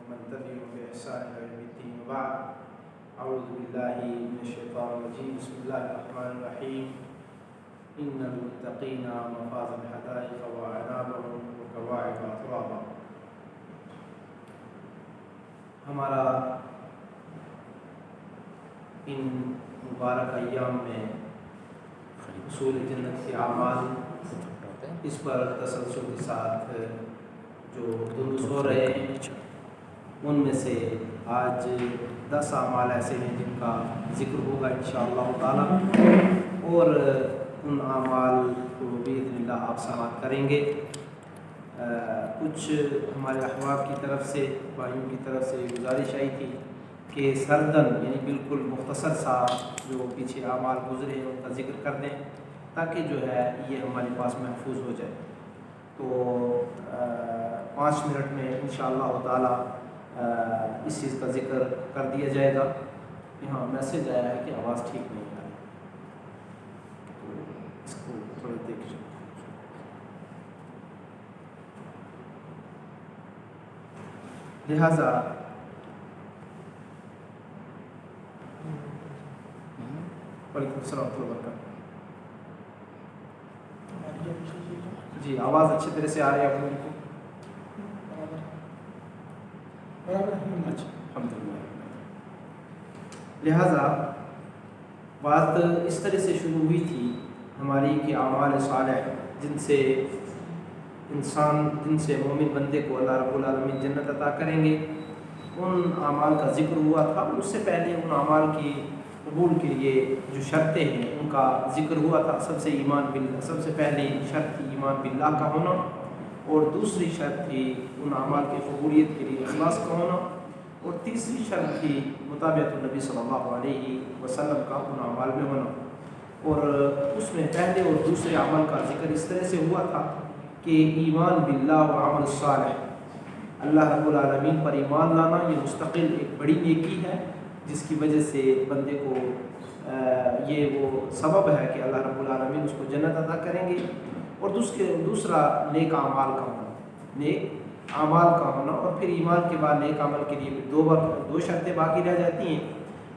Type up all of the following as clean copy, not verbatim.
ومن تبعهم بإحسان إلى يوم الدين وبعد أعوذ بالله من الشيطان الرجيم بسم الله الرحمن الرحيم إن المتقين مفازا حدائق وأعنابا وكواعب أترابا. ہمارا ان مبارک ایام میں حصول جنت کے اعمال اس پر تسلسل کے ساتھ جو دروس ہو رہے ہیں ان میں سے آج 10 اعمال ایسے ہیں جن کا ذکر ہوگا انشاءاللہ تعالی، اور ان اعمال کو باذن اللہ آپ سماعت کریں گے۔ کچھ ہمارے احباب کی طرف سے، بھائیوں کی طرف سے گزارش آئی تھی کہ سردن یعنی بالکل مختصر سا جو پیچھے اعمال گزرے ہیں ان کا ذکر کر دیں تاکہ جو ہے یہ ہمارے پاس محفوظ ہو جائے۔ تو 5 منٹ میں انشاءاللہ تعالی اس چیز کا ذکر کر دیا جائے گا۔ یہاں میسج آیا ہے کہ آواز ٹھیک نہیں آ رہی، تو اس کو تھوڑا دیکھ لیجیے۔ لہذا وعلیکم السلام ورحمۃ اللہ وبرکاتہ۔ جی آواز اچھی طرح سے آ رہی ہے آپ لوگوں کو؟ اچھا الحمد للہ۔ لہذا بات اس طرح سے شروع ہوئی تھی ہماری کہ اعمال صالح جن سے مومن بندے کو اللہ رب العالمین جنت عطا کریں گے، ان اعمال کا ذکر ہوا تھا۔ اس سے پہلے ان اعمال کی قبول کے لیے جو شرطیں ہیں ان کا ذکر ہوا تھا۔ سب سے پہلی شرط تھی ایمان باللہ کا ہونا، اور دوسری شرط تھی ان اعمال کی قبولیت کے لیے اخلاص کا ہونا، اور تیسری شرط تھی مطابقت النبی صلی اللہ علیہ وسلم کا ان اعمال میں ہونا۔ اور اس میں پہلے اور دوسرے عمل کا ذکر اس طرح سے ہوا تھا کہ ایمان باللہ و عمل صالح، اللہ رب العالمین پر ایمان لانا یہ مستقل ایک بڑی نیکی ہے جس کی وجہ سے بندے کو یہ وہ سبب ہے کہ اللہ رب العالمین اس کو جنت عطا کریں گے۔ اور دوسرا نیک اعمال کا ہونا، اور پھر ایمان کے بعد نیک عمل کے لیے دو شرطیں باقی رہ جاتی ہیں۔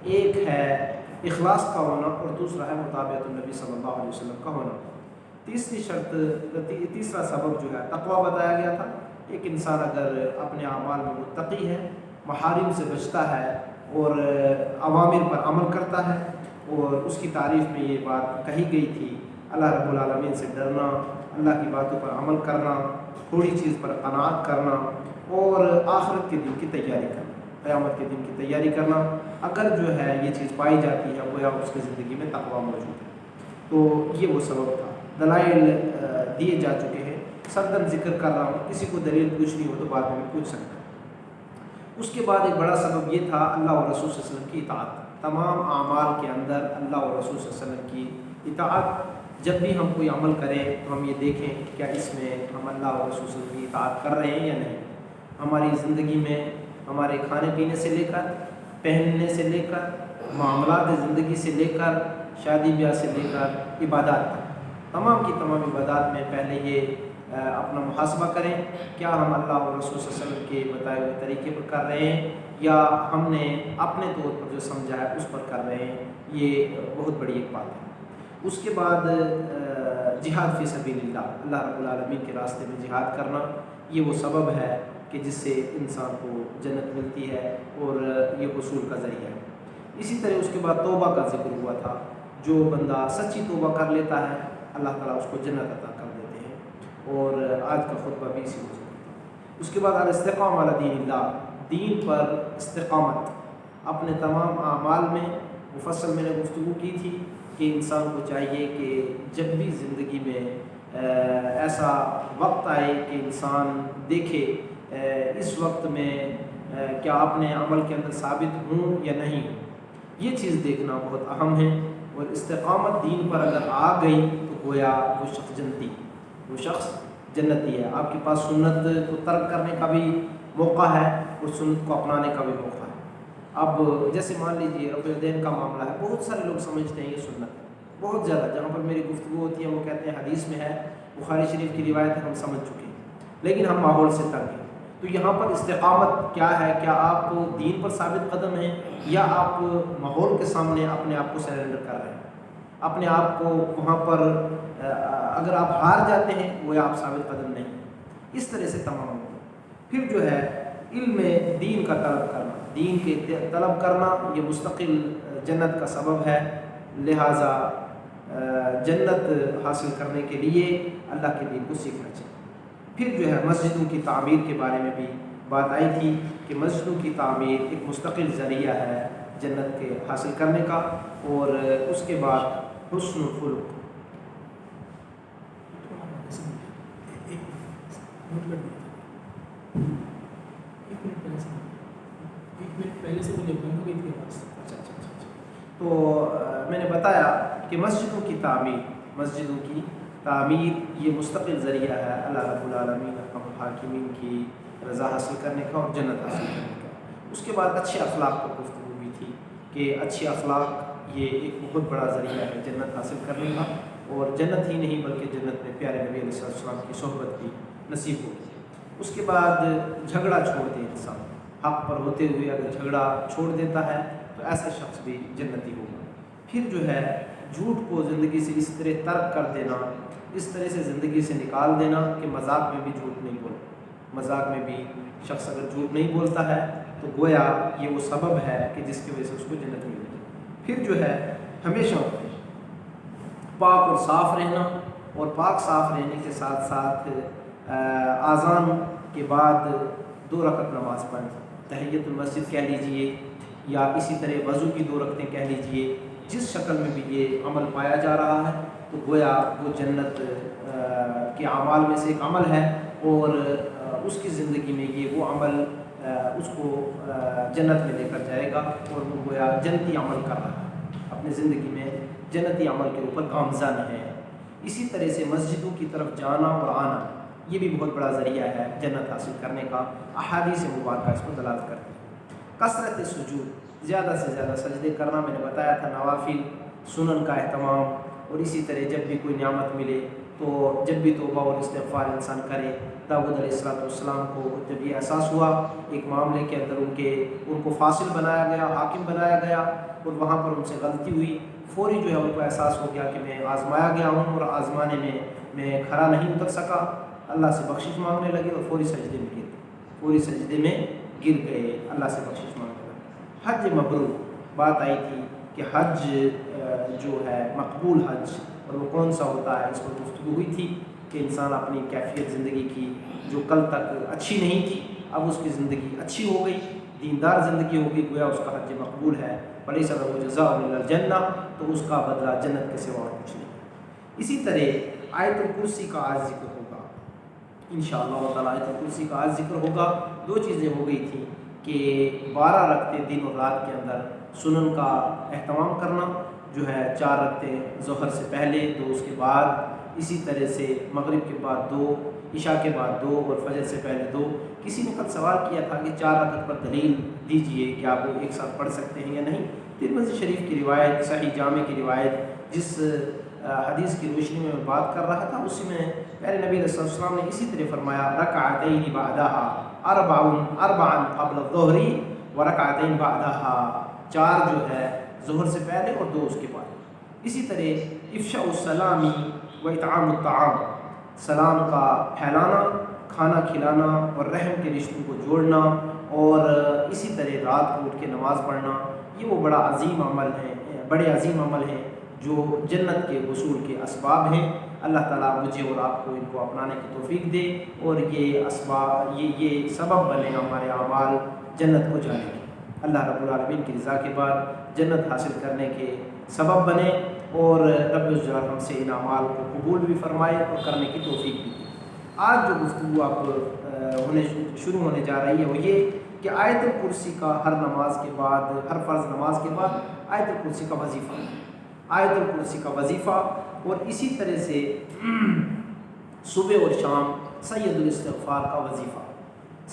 ایک ہے اخلاص کا ہونا اور دوسرا ہے مطابقت النبی صلی اللہ علیہ وسلم کا ہونا۔ تیسرا سبب جو ہے تقویٰ بتایا گیا تھا۔ ایک انسان اگر اپنے اعمال میں متقی ہے، محارم سے بچتا ہے اور اوامر پر عمل کرتا ہے، اور اس کی تعریف میں یہ بات کہی گئی تھی اللہ رب العالمین سے ڈرنا، اللہ کی باتوں پر عمل کرنا، تھوڑی چیز پر قناعت کرنا، اور آخرت کے دن کی تیاری کرنا، قیامت کے دن کی تیاری کرنا، اگر جو ہے یہ چیز پائی جاتی ہے گویا اس کی زندگی میں تقویٰ موجود ہے۔ تو یہ وہ سبب تھا۔ دلائل دیے جا چکے ہیں، سردن ذکر کر رہا ہوں، کسی کو دلیل پوچھنی ہو تو بعد میں پوچھ سکتا ہے۔ اس کے بعد ایک بڑا سبب یہ تھا اللہ اور رسول صلی اللہ علیہ وسلم کی اطاعت۔ تمام اعمال کے اندر اللہ اور رسول صلی اللہ علیہ وسلم کی اطاعت۔ جب بھی ہم کوئی عمل کریں تو ہم یہ دیکھیں کہ کیا اس میں ہم اللہ اور رسول صلی اللہ علیہ وسلم کی اطاعت کر رہے ہیں یا نہیں۔ ہماری زندگی میں ہمارے کھانے پینے سے لے کر، پہننے سے لے کر، معاملات زندگی سے لے کر، شادی بیاہ سے لے کر عبادات تک، تمام کی تمام عبادات میں پہلے یہ اپنا محاسبہ کریں، کیا ہم اللہ اور رسول صلی اللہ علیہ وسلم کے بتائے ہوئے طریقے پر کر رہے ہیں یا ہم نے اپنے طور پر جو سمجھا ہے اس پر کر رہے ہیں۔ یہ بہت بڑی ایک بات ہے۔ اس کے بعد جہاد فی سبیل اللہ، اللہ رب العالمین کے راستے میں جہاد کرنا، یہ وہ سبب ہے کہ جس سے انسان کو جنت ملتی ہے اور یہ حصول کا ذریعہ ہے۔ اسی طرح اس کے بعد توبہ کا ذکر ہوا تھا۔ جو بندہ سچی توبہ کر لیتا ہے اللہ تعالیٰ اس کو جنت عطا کر دیتے ہیں، اور آج کا خطبہ بھی اسی موضوع پر تھا۔ اس کے بعد الاستقامہ علی دین اللہ، دین پر استقامت۔ اپنے تمام اعمال میں مفصل میں نے گفتگو کی تھی کہ انسان کو چاہیے کہ جب بھی زندگی میں ایسا وقت آئے کہ انسان دیکھے اس وقت میں کیا اپنے عمل کے اندر ثابت ہوں یا نہیں ہوں، یہ چیز دیکھنا بہت اہم ہے۔ اور استقامت دین پر اگر آ گئی تو گویا وہ شخص جنتی ہے۔ آپ کے پاس سنت کو ترک کرنے کا بھی موقع ہے اور سنت کو اپنانے کا بھی موقع ہے۔ اب جیسے مان لیجیے رفع الدین کا معاملہ ہے، بہت سارے لوگ سمجھتے ہیں یہ سنت ہے، بہت زیادہ۔ جہاں پر میری گفتگو ہوتی ہے وہ کہتے ہیں حدیث میں ہے، بخاری شریف کی روایت ہم سمجھ چکے ہیں، لیکن ہم ماحول سے تنگ ہیں۔ تو یہاں پر استقامت کیا ہے؟ کیا آپ دین پر ثابت قدم ہیں یا آپ ماحول کے سامنے اپنے آپ کو سرنڈر کر رہے ہیں؟ اپنے آپ کو وہاں پر اگر آپ ہار جاتے ہیں وہ آپ ثابت قدم نہیں. اس طرح سے تمام ہو. پھر جو ہے علم دین کا طلب کرنا، دین کے طلب کرنا یہ مستقل جنت کا سبب ہے. لہٰذا جنت حاصل کرنے کے لیے اللہ کے دین کو سیکھنا چاہیے. پھر جو ہے مسجدوں کی تعمیر کے بارے میں بھی بات آئی تھی کہ مسجدوں کی تعمیر ایک مستقل ذریعہ ہے جنت کے حاصل کرنے کا. اور اس کے بعد حسن الخلق. تو میں نے بتایا کہ مسجدوں کی تعمیر یہ مستقل ذریعہ ہے اللہ رب العالمین ارحم الحاکمین کی رضا حاصل کرنے کا اور جنت حاصل کرنے کا. اس کے بعد اچھے اخلاق پر گفتگو ہوئی تھی کہ اچھے اخلاق یہ ایک بہت بڑا ذریعہ ہے جنت حاصل کرنے کا. اور جنت ہی نہیں بلکہ جنت میں پیارے نبی علیہ السلام کی صحبت بھی نصیب ہوگی. اس کے بعد جھگڑا چھوڑ دے انسان، حق پر ہوتے ہوئے اگر جھگڑا چھوڑ دیتا ہے تو ایسا شخص بھی جنتی ہوگا. پھر جو ہے جھوٹ کو زندگی سے اس طرح ترک کر دینا، اس طرح سے زندگی سے نکال دینا کہ مذاق میں بھی جھوٹ نہیں بولنا. مذاق میں بھی شخص اگر جھوٹ نہیں بولتا ہے تو گویا یہ وہ سبب ہے کہ جس کی وجہ سے اس کو جنت ملے گی. پھر جو ہے ہمیشہ پاک اور صاف رہنا، اور پاک صاف رہنے کے ساتھ ساتھ اذان کے بعد 2 رکعت نماز پڑھنا. تحیت المسجد کہہ لیجئے یا اسی طرح وضو کی 2 رکعتیں کہہ لیجئے. جس شکل میں بھی یہ عمل پایا جا رہا ہے تو گویا وہ جنت کے اعمال میں سے ایک عمل ہے، اور اس کی زندگی میں یہ وہ عمل اس کو جنت میں لے کر جائے گا، اور وہ گویا جنتی عمل کر رہا ہے، اپنی زندگی میں جنتی عمل کے اوپر گامزن ہے. اسی طرح سے مسجدوں کی طرف جانا اور آنا یہ بھی بہت بڑا ذریعہ ہے جنت حاصل کرنے کا. احادیث مبارکہ اس کو دلالت کرتی ہے. کثرت سجود، زیادہ سے زیادہ سجدے کرنا. میں نے بتایا تھا نوافل سنن کا اہتمام، اور اسی طرح جب بھی کوئی نعمت ملے تو جب بھی توبہ اور استغفار انسان کرے. داؤد علیہ السلام کو جب یہ احساس ہوا ایک معاملے کے اندر ان کو فاصل بنایا گیا، حاکم بنایا گیا، اور وہاں پر ان سے غلطی ہوئی، فوری جو ہے ان کو احساس ہو گیا کہ میں آزمایا گیا ہوں اور آزمانے میں کھڑا نہیں اتر سکا. اللہ سے بخشش مانگنے لگے اور فوری سجدے میں گر گئے، اللہ سے بخشش مانگنے لگے. حج مبرور بات آئی تھی کہ حج جو ہے مقبول حج، اور وہ کون سا ہوتا ہے، اس پر گفتگو ہوئی تھی کہ انسان اپنی کیفیت زندگی کی جو کل تک اچھی نہیں تھی اب اس کی زندگی اچھی ہو گئی، دیندار زندگی ہو گئی، گویا اس کا حج مقبول ہے. وَلَيْسَ لَهُ جَزَاءٌ إِلَّا الْجَنَّةُ، تو اس کا بدلہ جنت کے سوا کچھ نہیں. اسی طرح آیت الکرسی کا آج ذکر ہوگا انشاءاللہ تعالیٰ. آیت الکرسی کا آج ذکر ہوگا. 2 چیزیں ہو گئی تھیں کہ 12 رکعتیں دن اور رات کے اندر سنن کا اہتمام کرنا، جو ہے 4 رکعتیں ظہر سے پہلے، 2 اس کے بعد، اسی طرح سے مغرب کے بعد 2، عشاء کے بعد 2 اور فجر سے پہلے 2. کسی نے کل سوال کیا تھا کہ 4 رکعت پر دلیل دیجئے کہ آپ وہ ایک ساتھ پڑھ سکتے ہیں یا نہیں. ترمذی شریف کی روایت، صحیح جامع کی روایت، جس حدیث کی روشنی میں بات کر رہا تھا اسی میں پیارے نبی علیہ السلام نے اسی طرح فرمایا رکعتین بعدها اربعا قبل الظہر ورکعتین بعدها، 4 جو ہے ظہر سے پہلے اور 2 اس کے بعد. اسی طرح افشاء السلام و اطعام الطعام، سلام کا پھیلانا، کھانا کھلانا اور رحم کے رشتوں کو جوڑنا، اور اسی طرح رات کو اٹھ کے نماز پڑھنا. یہ وہ بڑے عظیم عمل ہیں جو جنت کے حصول کے اسباب ہیں. اللہ تعالیٰ مجھے اور آپ کو ان کو اپنانے کی توفیق دے، اور یہ اسباب یہ سبب بنے ہمارے اعمال جنت کو جانے کے. اللہ رب العالمین کی رضا کے بعد جنت حاصل کرنے کے سبب بنے، اور رب الجلال ہم سے ان اعمال کو قبول بھی فرمائے اور کرنے کی توفیق بھی دے. آج جو گفتگو آپ شروع ہونے جا رہی ہے وہ یہ کہ آیت الکرسی کا ہر نماز کے بعد، ہر فرض نماز کے بعد آیت الکرسی کا وظیفہ، آیت الکرسی کا وظیفہ، اور اسی طرح سے صبح اور شام سید الاستغفار کا وظیفہ.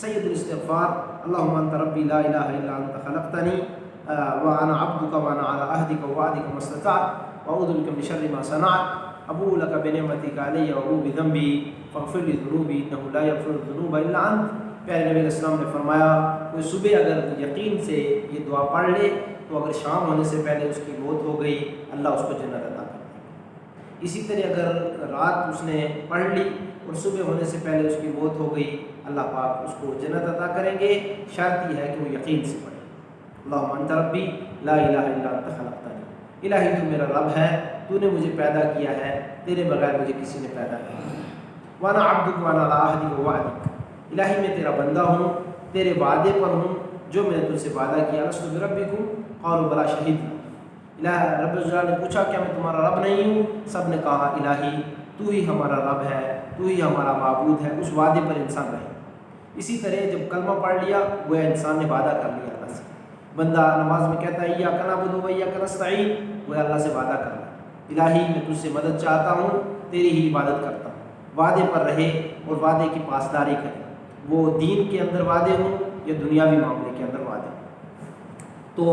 سید الاستغفار اللہم انت ربی لا الہ الا انت خلقتنی وانا عبدک وانا علی عہدک ووعدک ما استطعت واعوذ بک من شر ما صنعت ابوء لک بنعمتک علی وابوء بذنبی فاغفر لی ذنوبی انہ لا یغفر الذنوب الا انت پیارے نبی علیہ السلام نے فرمایا کوئی صبح اگر یقین سے یہ دعا پڑھ لے تو اگر شام ہونے سے پہلے اس کی موت ہو گئی اللہ اس کو جنت عطا کر دے گا۔ اسی طرح اگر رات اس نے پڑھ لی اور صبح ہونے سے پہلے اس کی موت ہو گئی اللہ پاک اس کو جنت عطا کریں گے، شرط یہ ہے کہ وہ یقین سے پڑھے۔ اللہم انت ربی لا الہ الا انت خلقتنی، الہی تو میرا رب ہے، تو نے مجھے پیدا کیا ہے، تیرے بغیر مجھے کسی نے پیدا نہیں، وانا عبدک وانا علی عہدک ووعدک، الہی میں تیرا بندہ ہوں، تیرے وعدے پر ہوں جو میں نے تجھ سے وعدہ کیا، لست بربکم قالوا بلا شہیدنا، الہ رب الجلال نے پوچھا کیا میں تمہارا رب نہیں ہوں؟ سب نے کہا الہی تو ہی ہمارا رب ہے، تو ہی ہمارا معبود ہے، اس وعدے پر انسان رہے۔ اسی طرح جب کلمہ پڑھ لیا گویا انسان نے وعدہ کر لیا اللہ سے، بندہ نماز میں کہتا ہے ایاک نعبد و ایاک نستعین، گویا اللہ سے وعدہ کر رہا ہے، الہی میں تجھ سے مدد چاہتا ہوں، تیری ہی عبادت کرتا ہوں، وعدے پر رہے اور وعدے کی پاسداری کرے، وہ دین کے اندر وعدے ہوں یا دنیاوی معاملے کے اندر وعدے ہوں۔ تو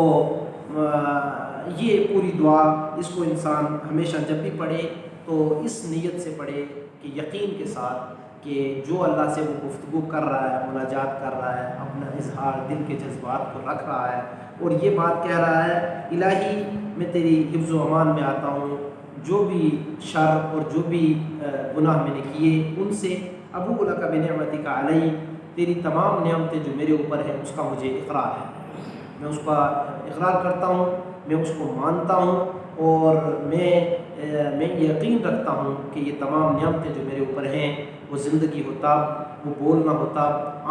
یہ پوری دعا اس کو انسان ہمیشہ جب بھی پڑھے تو اس نیت سے پڑھے کہ یقین کے ساتھ کہ جو اللہ سے وہ گفتگو کر رہا ہے، مناجات کر رہا ہے، اپنا اظہار دل کے جذبات کو رکھ رہا ہے اور یہ بات کہہ رہا ہے الہی میں تیری حفظ و امان میں آتا ہوں، جو بھی شر اور جو بھی گناہ میں نے کیے ان سے، ابو لک بنعمتک علی، تیری تمام نعمتیں جو میرے اوپر ہیں اس کا مجھے اقرار ہے، میں اس کا اقرار کرتا ہوں، میں اس کو مانتا ہوں اور میں یقین رکھتا ہوں کہ یہ تمام نعمتیں جو میرے اوپر ہیں، وہ زندگی ہوتا، وہ بولنا ہوتا،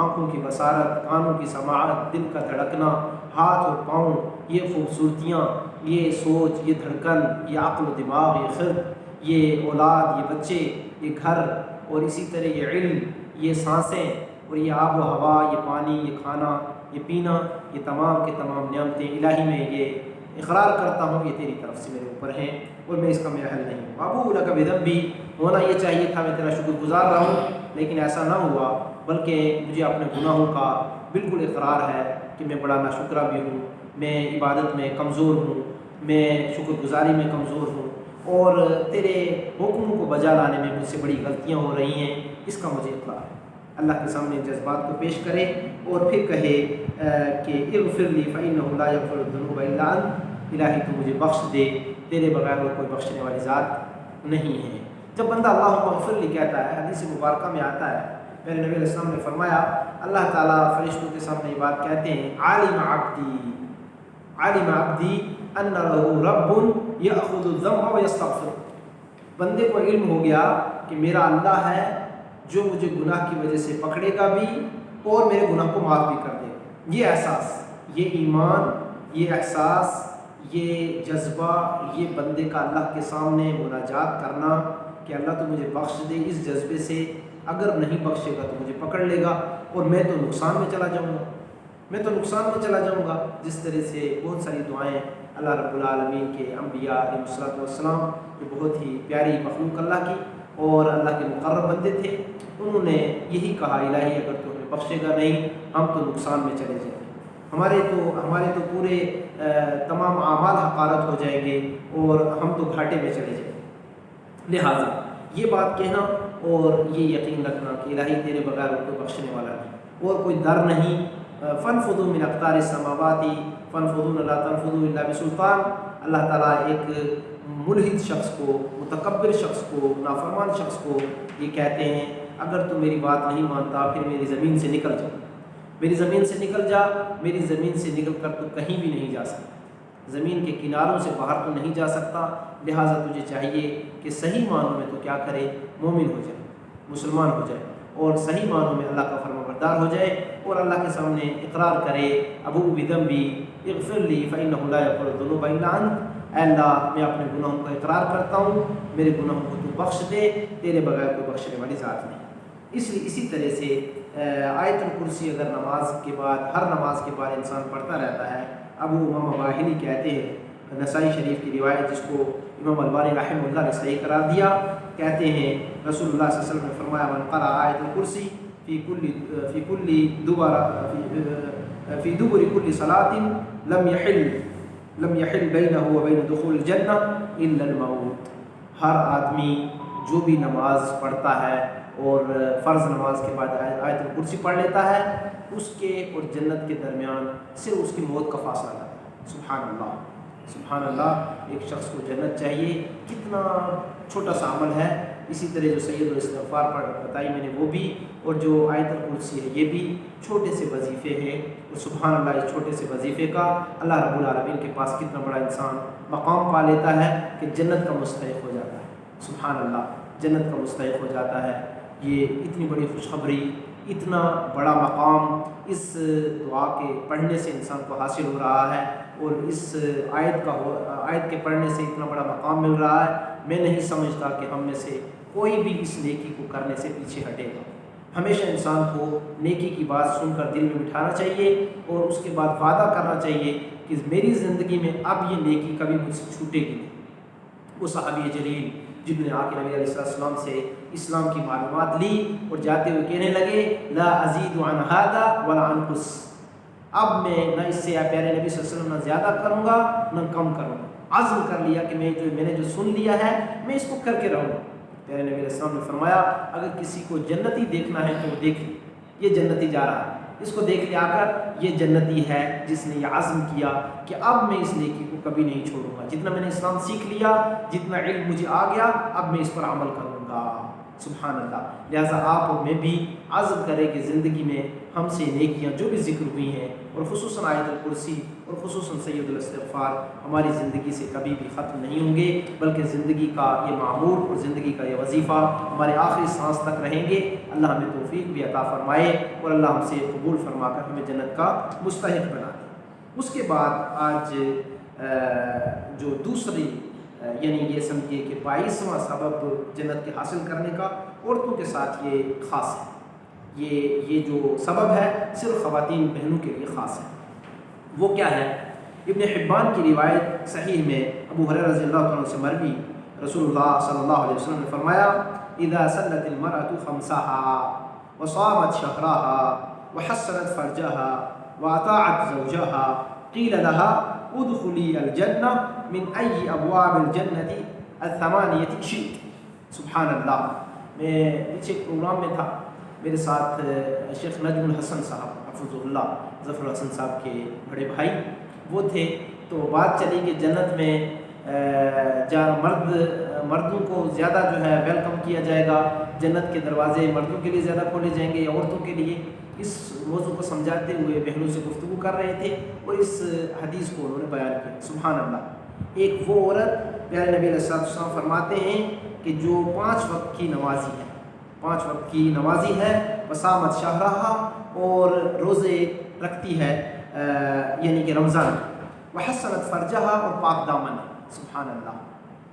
آنکھوں کی بصارت، کانوں کی سماعت، دل کا دھڑکنا، ہاتھ اور پاؤں، یہ خوبصورتیاں، یہ سوچ، یہ دھڑکن، یہ عقل و دماغ، یہ خرد، یہ اولاد، یہ بچے، یہ گھر، اور اسی طرح یہ علم، یہ سانسیں، اور یہ آب و ہوا، یہ پانی، یہ کھانا، یہ پینا، یہ تمام کے تمام نعمتیں الہی میں یہ اقرار کرتا ہوں یہ تیری طرف سے میرے اوپر ہیں اور میں اس کا میں اہل نہیں ہوں۔ ابو لک بذنبی، ہونا یہ چاہیے تھا میں تیرا شکر گزار رہا ہوں لیکن ایسا نہ ہوا، بلکہ مجھے اپنے گناہوں کا بالکل اقرار ہے کہ میں بڑا ناشکرہ بھی ہوں، میں عبادت میں کمزور ہوں، میں شکر گزاری میں کمزور ہوں اور تیرے حکموں کو بجا لانے میں مجھ سے بڑی غلطیاں ہو رہی ہیں، اس کا مجھے اقرار ہے۔ اللہ کے سامنے جذبات کو پیش کرے اور پھر کہے کہ اغفر لی فإنہ لا یغفر الذنوب الا انت، الہی تو مجھے بخش دے، تیرے بغیر وہ کوئی بخشنے والی ذات نہیں ہے۔ جب بندہ اللہم اغفر لی کہتا ہے، حدیث مبارکہ میں آتا ہے میرے نبی علیہ السلام نے فرمایا اللہ تعالیٰ فرشتوں کے سامنے یہ بات کہتے ہیں علم عبدی ان لہ رب یأخذ الذنب ویستغفر، بندے کو علم ہو گیا کہ میرا اللہ ہے جو مجھے گناہ کی وجہ سے پکڑے گا بھی اور میرے گناہ کو معاف بھی کر دے گا۔ یہ احساس، یہ ایمان، یہ احساس، یہ جذبہ، یہ بندے کا اللہ کے سامنے مناجات کرنا کہ اللہ تو مجھے بخش دے، اس جذبے سے اگر نہیں بخشے گا تو مجھے پکڑ لے گا اور میں تو نقصان میں چلا جاؤں گا، میں تو نقصان میں چلا جاؤں گا۔ جس طرح سے بہت ساری دعائیں اللہ رب العالمین کے انبیاء علیہ الصلوۃ والسلام جو بہت ہی پیاری مخلوق اللہ کی اور اللہ کے مقرب بندے تھے، انہوں نے یہی کہا الہی اگر تو ہمیں بخشے گا نہیں ہم تو نقصان میں چلے جائیں گے، ہمارے تو پورے تمام اعمال حقارت ہو جائیں گے اور ہم تو گھاٹے میں چلے جائیں گے۔ لہٰذا یہ بات کہنا اور یہ یقین رکھنا کہ الہی تیرے بغیر کوئی بخشنے والا نہیں اور کوئی در نہیں۔ فانفضوا من اقطار السماوات فانفضون لا تنفذوا الا بسلطان، اللہ تعالیٰ ایک ملحد شخص کو، متکبر شخص کو، نافرمان شخص کو یہ کہتے ہیں اگر تو میری بات نہیں مانتا پھر میری زمین سے نکل جا، میری زمین سے نکل جا، میری زمین سے نکل کر تو کہیں بھی نہیں جا سکتا، زمین کے کناروں سے باہر تو نہیں جا سکتا، لہٰذا تجھے چاہیے کہ صحیح معنوں میں تو کیا کرے، مومن ہو جائے، مسلمان ہو جائے اور صحیح معنوں میں اللہ کا فرما بردار ہو جائے اور اللہ کے سامنے اقرار کرے ابو بذنبی اغفر لی فإنہ لا یغفر الذنوب الا انت، اے اللہ میں اپنے گناہوں کا اقرار کرتا ہوں، میرے گناہوں کو تو بخش دے، تیرے بغیر کوئی بخشنے والی ذات نہیں۔ اسی طرح سے آیت الکرسی اگر نماز کے بعد، ہر نماز کے بعد انسان پڑھتا رہتا ہے، ابو امامہ باہلی کہتے ہیں، نسائی شریف کی روایت جس کو امام البانی رحمہ اللہ نے صحیح قرار دیا، کہتے ہیں رسول اللہ صلی اللہ علیہ وسلم نے فرمایا من قرأ آیت الکرسی فی دبر کل صلاۃ لم یحل بینہ وبین دخول الجنہ الا الموت، ہر آدمی جو بھی نماز پڑھتا ہے اور فرض نماز کے بعد آیت الکرسی پڑھ لیتا ہے، اس کے اور جنت کے درمیان صرف اس کی موت کا فاصلہ تھا۔ سبحان اللہ، سبحان اللہ، ایک شخص کو جنت چاہیے، کتنا چھوٹا سا عمل ہے۔ اسی طرح جو سید الاستغفار بتائی میں نے وہ بھی، اور جو آیت الکرسی ہے یہ بھی چھوٹے سے وظیفے ہیں، اور سبحان اللہ اس چھوٹے سے وظیفے کا اللہ رب العالمین کے پاس کتنا بڑا انسان مقام پا لیتا ہے کہ جنت کا مستحق ہو جاتا ہے۔ سبحان اللہ، جنت کا مستحق ہو جاتا ہے۔ یہ اتنی بڑی خوشخبری، اتنا بڑا مقام اس دعا کے پڑھنے سے انسان کو حاصل ہو رہا ہے، اور اس آیت کے پڑھنے سے اتنا بڑا مقام مل رہا ہے۔ میں نہیں سمجھتا کہ ہم میں سے کوئی بھی اس نیکی کو کرنے سے پیچھے ہٹے گا۔ ہمیشہ انسان کو نیکی کی بات سن کر دل میں بٹھانا چاہیے، اور اس کے بعد وعدہ کرنا چاہیے کہ میری زندگی میں اب یہ نیکی کبھی مجھ سے چھوٹے گی نہیں۔ وہ صحابی جلیل جن نے آ کے نبی علیہ السلام سے اسلام کی معلومات لی اور جاتے ہوئے کہنے لگے لا ازید عن ھذا ولا انقص، اب میں نہ اس سے یا پیارے نبی صلی اللہ علیہ وسلم نہ زیادہ کروں گا نہ کم کروں گا۔ عزم کر لیا کہ میں نے جو سن لیا ہے میں اس کو کر کے رہوں گا۔ پیارے نبی علیہ السلام نے فرمایا اگر کسی کو جنتی دیکھنا ہے تو وہ دیکھ لے، یہ جنتی جا رہا ہے، اس کو دیکھ لیا کر یہ جنتی ہے جس نے یہ عزم کیا کہ اب میں اس نیکی کو کبھی نہیں چھوڑوں گا، جتنا میں نے اسلام سیکھ لیا، جتنا علم مجھے آ گیا، اب میں اس پر عمل کروں گا۔ سبحان اللہ۔ لہٰذا آپ اور میں بھی عزم کریں کہ زندگی میں ہم سے نیکیاں جو بھی ذکر ہوئی ہیں، اور خصوصاً آیت الکرسی اور خصوصاً سید الاستغفار ہماری زندگی سے کبھی بھی ختم نہیں ہوں گے، بلکہ زندگی کا یہ معمول اور زندگی کا یہ وظیفہ ہمارے آخری سانس تک رہیں گے۔ اللہ ہمیں توفیق بھی عطا فرمائے، اور اللہ ہم سے قبول فرما کر ہمیں جنت کا مستحق بنا دے۔ اس کے بعد آج جو دوسری یعنی یہ سمجھیے کہ 22واں سبب جنت کے حاصل کرنے کا عورتوں کے ساتھ یہ خاص ہے، یہ جو سبب ہے صرف خواتین بہنوں کے لیے خاص ہے۔ وہ کیا ہے؟ ابن حبان کی روایت صحیح میں ابو ہریرہ رضی اللہ عنہ سے مروی، رسول اللہ صلی اللہ علیہ وسلم نے فرمایا اذا سلت المرأة خمسها وصامت شهرها وحسنت فرجها واطاعت زوجها قیل لها ادخلی الجنہ من ای ابواب الجنة الثمانیة شئت۔ سبحان اللہ۔ میں پیچھے ایک پروگرام میں تھا، میرے ساتھ شیخ نجم الحسن صاحب حفظ اللہ، ظفر الحسن صاحب کے بڑے بھائی وہ تھے، تو بات چلی کہ جنت میں مردوں کو زیادہ جو ہے ویلکم کیا جائے گا، جنت کے دروازے مردوں کے لیے زیادہ کھولے جائیں گے یا عورتوں کے لیے۔ اس موضوع کو سمجھاتے ہوئے بہنوں سے گفتگو کر رہے تھے، اور اس حدیث کو انہوں نے بیان کیا۔ سبحان اللہ۔ ایک وہ عورت پیارے نبی علیہ السلام فرماتے ہیں کہ جو 5 وقت کی نمازی ہے، 5 وقت کی نمازی ہے، وصامت شہرہا، اور روزے رکھتی ہے یعنی کہ رمضان، وحسنت فرجہا، اور پاک دامن ہے۔ سبحان اللہ۔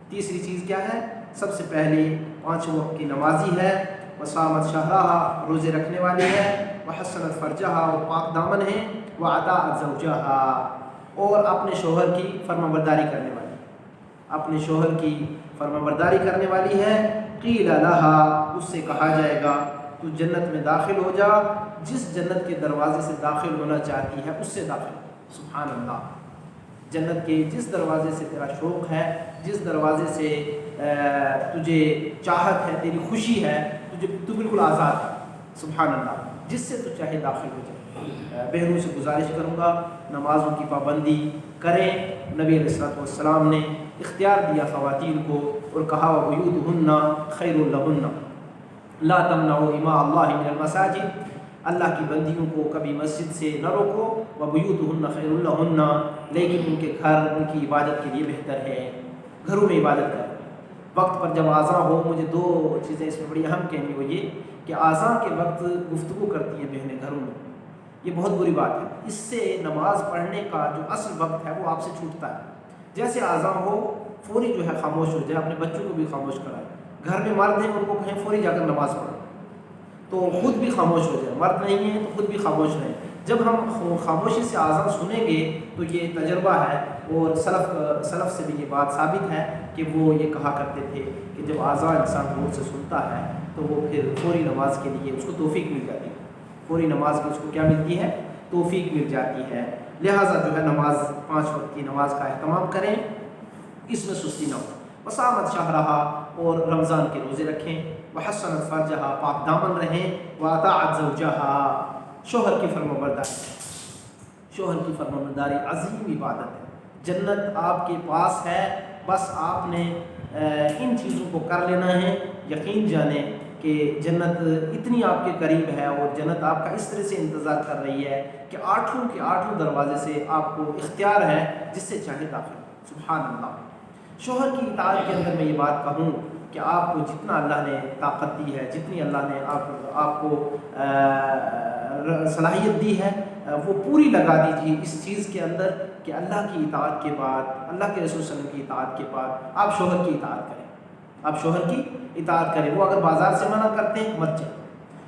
تیسری چیز کیا ہے؟ سب سے پہلے 5 وقت کی نمازی ہے، وصامت شہرہا، روزے رکھنے والی ہے، وحسنت فرجہا، اور پاک دامن ہے، واطاعت زوجہا، اور اپنے شوہر کی فرمانبرداری کرنے والی، اپنے شوہر کی فرمانبرداری کرنے والی ہے۔ قیل لہا، اس سے کہا جائے گا تو جنت میں داخل ہو جا، جس جنت کے دروازے سے داخل ہونا چاہتی ہے اس سے داخل ہو۔ سبحان اللہ۔ جنت کے جس دروازے سے تیرا شوق ہے، جس دروازے سے تجھے چاہت ہے، تیری خوشی ہے، تو بالکل آزاد ہے۔ سبحان اللہ۔ جس سے تو چاہے داخل ہو جائے۔ بہنوں سے گزارش کروں گا نمازوں کی پابندی کریں۔ نبی علیہ السلام نے اختیار دیا خواتین کو اور کہا وَبُيُوتُهُنَّ خَيْرٌ لَهُنَّ لا تمنعوا إماء اللہ من المساجد، اللہ کی بندیوں کو کبھی مسجد سے نہ روکو، وَبُيُوتُهُنَّ خَيْرٌ لَهُنَّ، لیکن ان کے گھر ان کی عبادت کے لیے بہتر ہے، گھروں میں عبادت کریں۔ وقت پر جب آذان ہو، مجھے 2 چیزیں اس میں بڑی اہم کہنی، وہ یہ کہ آذان کے وقت گفتگو کرتی ہیں بہنیں گھروں میں، یہ بہت بری بات ہے۔ اس سے نماز پڑھنے کا جو اصل وقت ہے وہ آپ سے چھوٹتا ہے۔ جیسے آذان ہو فوری جو ہے خاموش ہو جائے، اپنے بچوں کو بھی خاموش کرائے، گھر میں مرد ہیں ان کو کہیں فوری جا کر نماز پڑھو، تو خود بھی خاموش ہو جائے، مرد نہیں ہیں تو خود بھی خاموش رہیں۔ جب ہم خاموشی سے آذان سنیں گے تو یہ تجربہ ہے، اور سلف سے بھی یہ بات ثابت ہے کہ وہ یہ کہا کرتے تھے کہ جب آذان انسان غور سے سنتا ہے تو وہ پھر فوری نماز کے لیے اس کو توفیق مل جاتی ہے، فوری نماز کی اس کو کیا ملتی ہے؟ توفیق مل جاتی ہے۔ لہٰذا جو ہے نماز 5 وقت کی نماز کا اہتمام کریں، اس میں سستی نہ ہو۔ وصامت شہرہا، اور رمضان کے روزے رکھیں۔ وحسنت فرجہا، پاک دامن رہیں، واطاعت زوجہا، شوہر کی فرمانبرداری، شوہر کی فرمانبرداری عظیم عبادت ہے۔ جنت آپ کے پاس ہے، بس آپ نے ان چیزوں کو کر لینا ہے۔ یقین جانیں کہ جنت اتنی آپ کے قریب ہے اور جنت آپ کا اس طرح سے انتظار کر رہی ہے کہ آٹھوں کے آٹھوں دروازے سے آپ کو اختیار ہے، جس سے چاہے داخل ہو۔ سبحان اللہ۔ شوہر کی اطاعت کے اندر میں یہ بات کہوں کہ آپ کو جتنا اللہ نے طاقت دی ہے، جتنی اللہ نے آپ کو صلاحیت دی ہے، وہ پوری لگا دیجیے اس چیز کے اندر کہ اللہ کی اطاعت کے بعد، اللہ کے رسول صلی اللہ علیہ وسلم کی اطاعت کے بعد آپ شوہر کی اطاعت کریں، آپ شوہر کی اطاعت کریں۔ وہ اگر بازار سے منع کرتے ہیں مت جائیں،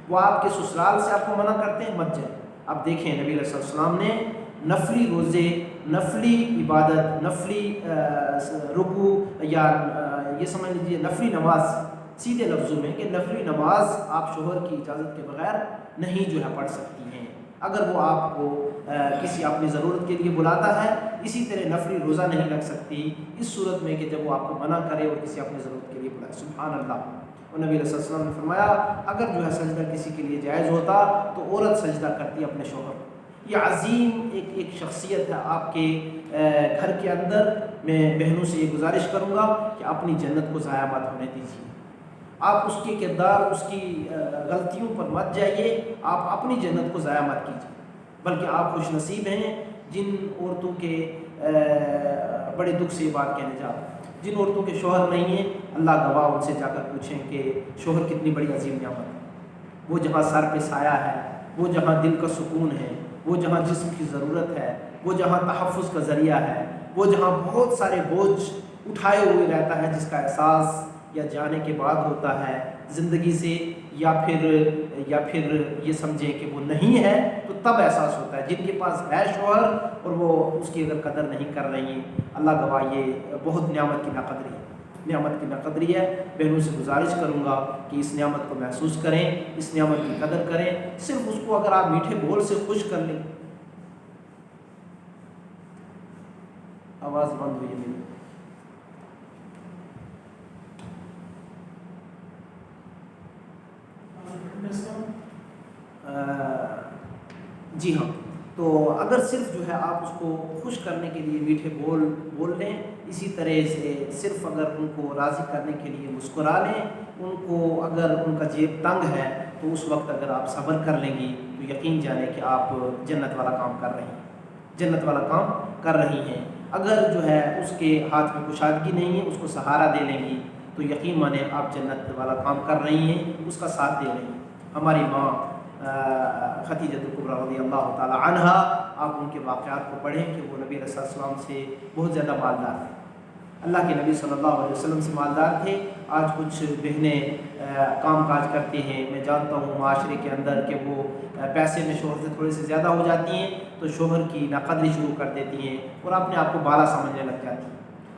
وہ آپ کے سسرال سے آپ کو منع کرتے ہیں مت جائیں۔ اب دیکھیں نبی علیہ السلام نے نفلی روزے، نفلی عبادت، نفلی رکوع، یا یہ سمجھ لیجیے نفلی نماز، سیدھے لفظوں میں کہ نفلی نماز آپ شوہر کی اجازت کے بغیر نہیں جو ہے پڑھ سکتی ہیں۔ اگر وہ آپ کو کسی اپنی ضرورت کے لیے بلاتا ہے، اسی طرح نفلی روزہ نہیں رکھ سکتی اس صورت میں کہ جب وہ آپ کو منع کرے اور کسی اپنی ضرورت کے لیے بلائے۔ سبحان اللہ۔ اور نبی علیہ السلام نے فرمایا اگر جو ہے سجدہ کسی کے لیے جائز ہوتا تو عورت سجدہ کرتی اپنے شوہر کو۔ یہ عظیم ایک شخصیت ہے آپ کے گھر کے اندر۔ میں بہنوں سے یہ گزارش کروں گا کہ اپنی جنت کو ضائع مت ہونے دیجیے، آپ اس کے کردار، اس کی غلطیوں پر مت جائیے، آپ اپنی جنت کو ضائع مت کیجیے، بلکہ آپ خوش نصیب ہیں جن عورتوں کے بڑے دکھ سے یہ بات کہنے جا رہے ہیں، جن عورتوں کے شوہر نہیں ہیں، اللہ گواہ ان سے جا کر پوچھیں کہ شوہر کتنی بڑی عظیم نعمت ہے۔ وہ جہاں سر پہ سایہ ہے، وہ جہاں دل کا سکون ہے، وہ جہاں جسم کی ضرورت ہے، وہ جہاں تحفظ کا ذریعہ ہے، وہ جہاں بہت سارے بوجھ اٹھائے ہوئے رہتا ہے، جس کا احساس یا جانے کے بعد ہوتا ہے زندگی سے، یا پھر یہ سمجھیں کہ وہ نہیں ہے تو تب احساس ہوتا ہے۔ جن کے پاس ہے شوہر اور وہ اس کی اگر قدر نہیں کر رہی ہیں، اللہ گواہ یہ بہت نعمت کی ناقدری ہے، نعمت کی ناقدری ہے۔ بہنوں سے گزارش کروں گا کہ اس نعمت کو محسوس کریں، اس نعمت کی قدر کریں۔ صرف اس کو اگر آپ میٹھے بول سے خوش کر لیں، آواز بند ہوئی ہے میری، جی ہاں، تو اگر صرف جو ہے آپ اس کو خوش کرنے کے لیے میٹھے بول لیں، اسی طرح سے صرف اگر ان کو راضی کرنے کے لیے مسکرا لیں، ان کو اگر ان کا جیب تنگ ہے تو اس وقت اگر آپ صبر کر لیں گی تو یقین جانیں کہ آپ جنت والا کام کر رہی ہیں، جنت والا کام کر رہی ہیں۔ اگر جو ہے اس کے ہاتھ میں کشادگی نہیں ہے، اس کو سہارا دے لیں گی تو یقین مانیں آپ جنت والا کام کر رہی ہیں، اس کا ساتھ دے رہی ہیں۔ ہماری ماں خدیجہ کبریٰ رضی اللہ تعالی عنہا، آپ ان کے واقعات کو پڑھیں کہ وہ نبی علیہ السلام سے بہت زیادہ مالدار تھے، اللہ کے نبی صلی اللہ علیہ وسلم سے مالدار تھے۔ آج کچھ بہنیں کام کاج کرتی ہیں، میں جانتا ہوں معاشرے کے اندر کہ وہ پیسے میں شوہر سے تھوڑے سے زیادہ ہو جاتی ہیں تو شوہر کی ناقدری شروع کر دیتی ہیں اور اپنے آپ کو بالا سمجھنے لگ جاتی ہیں۔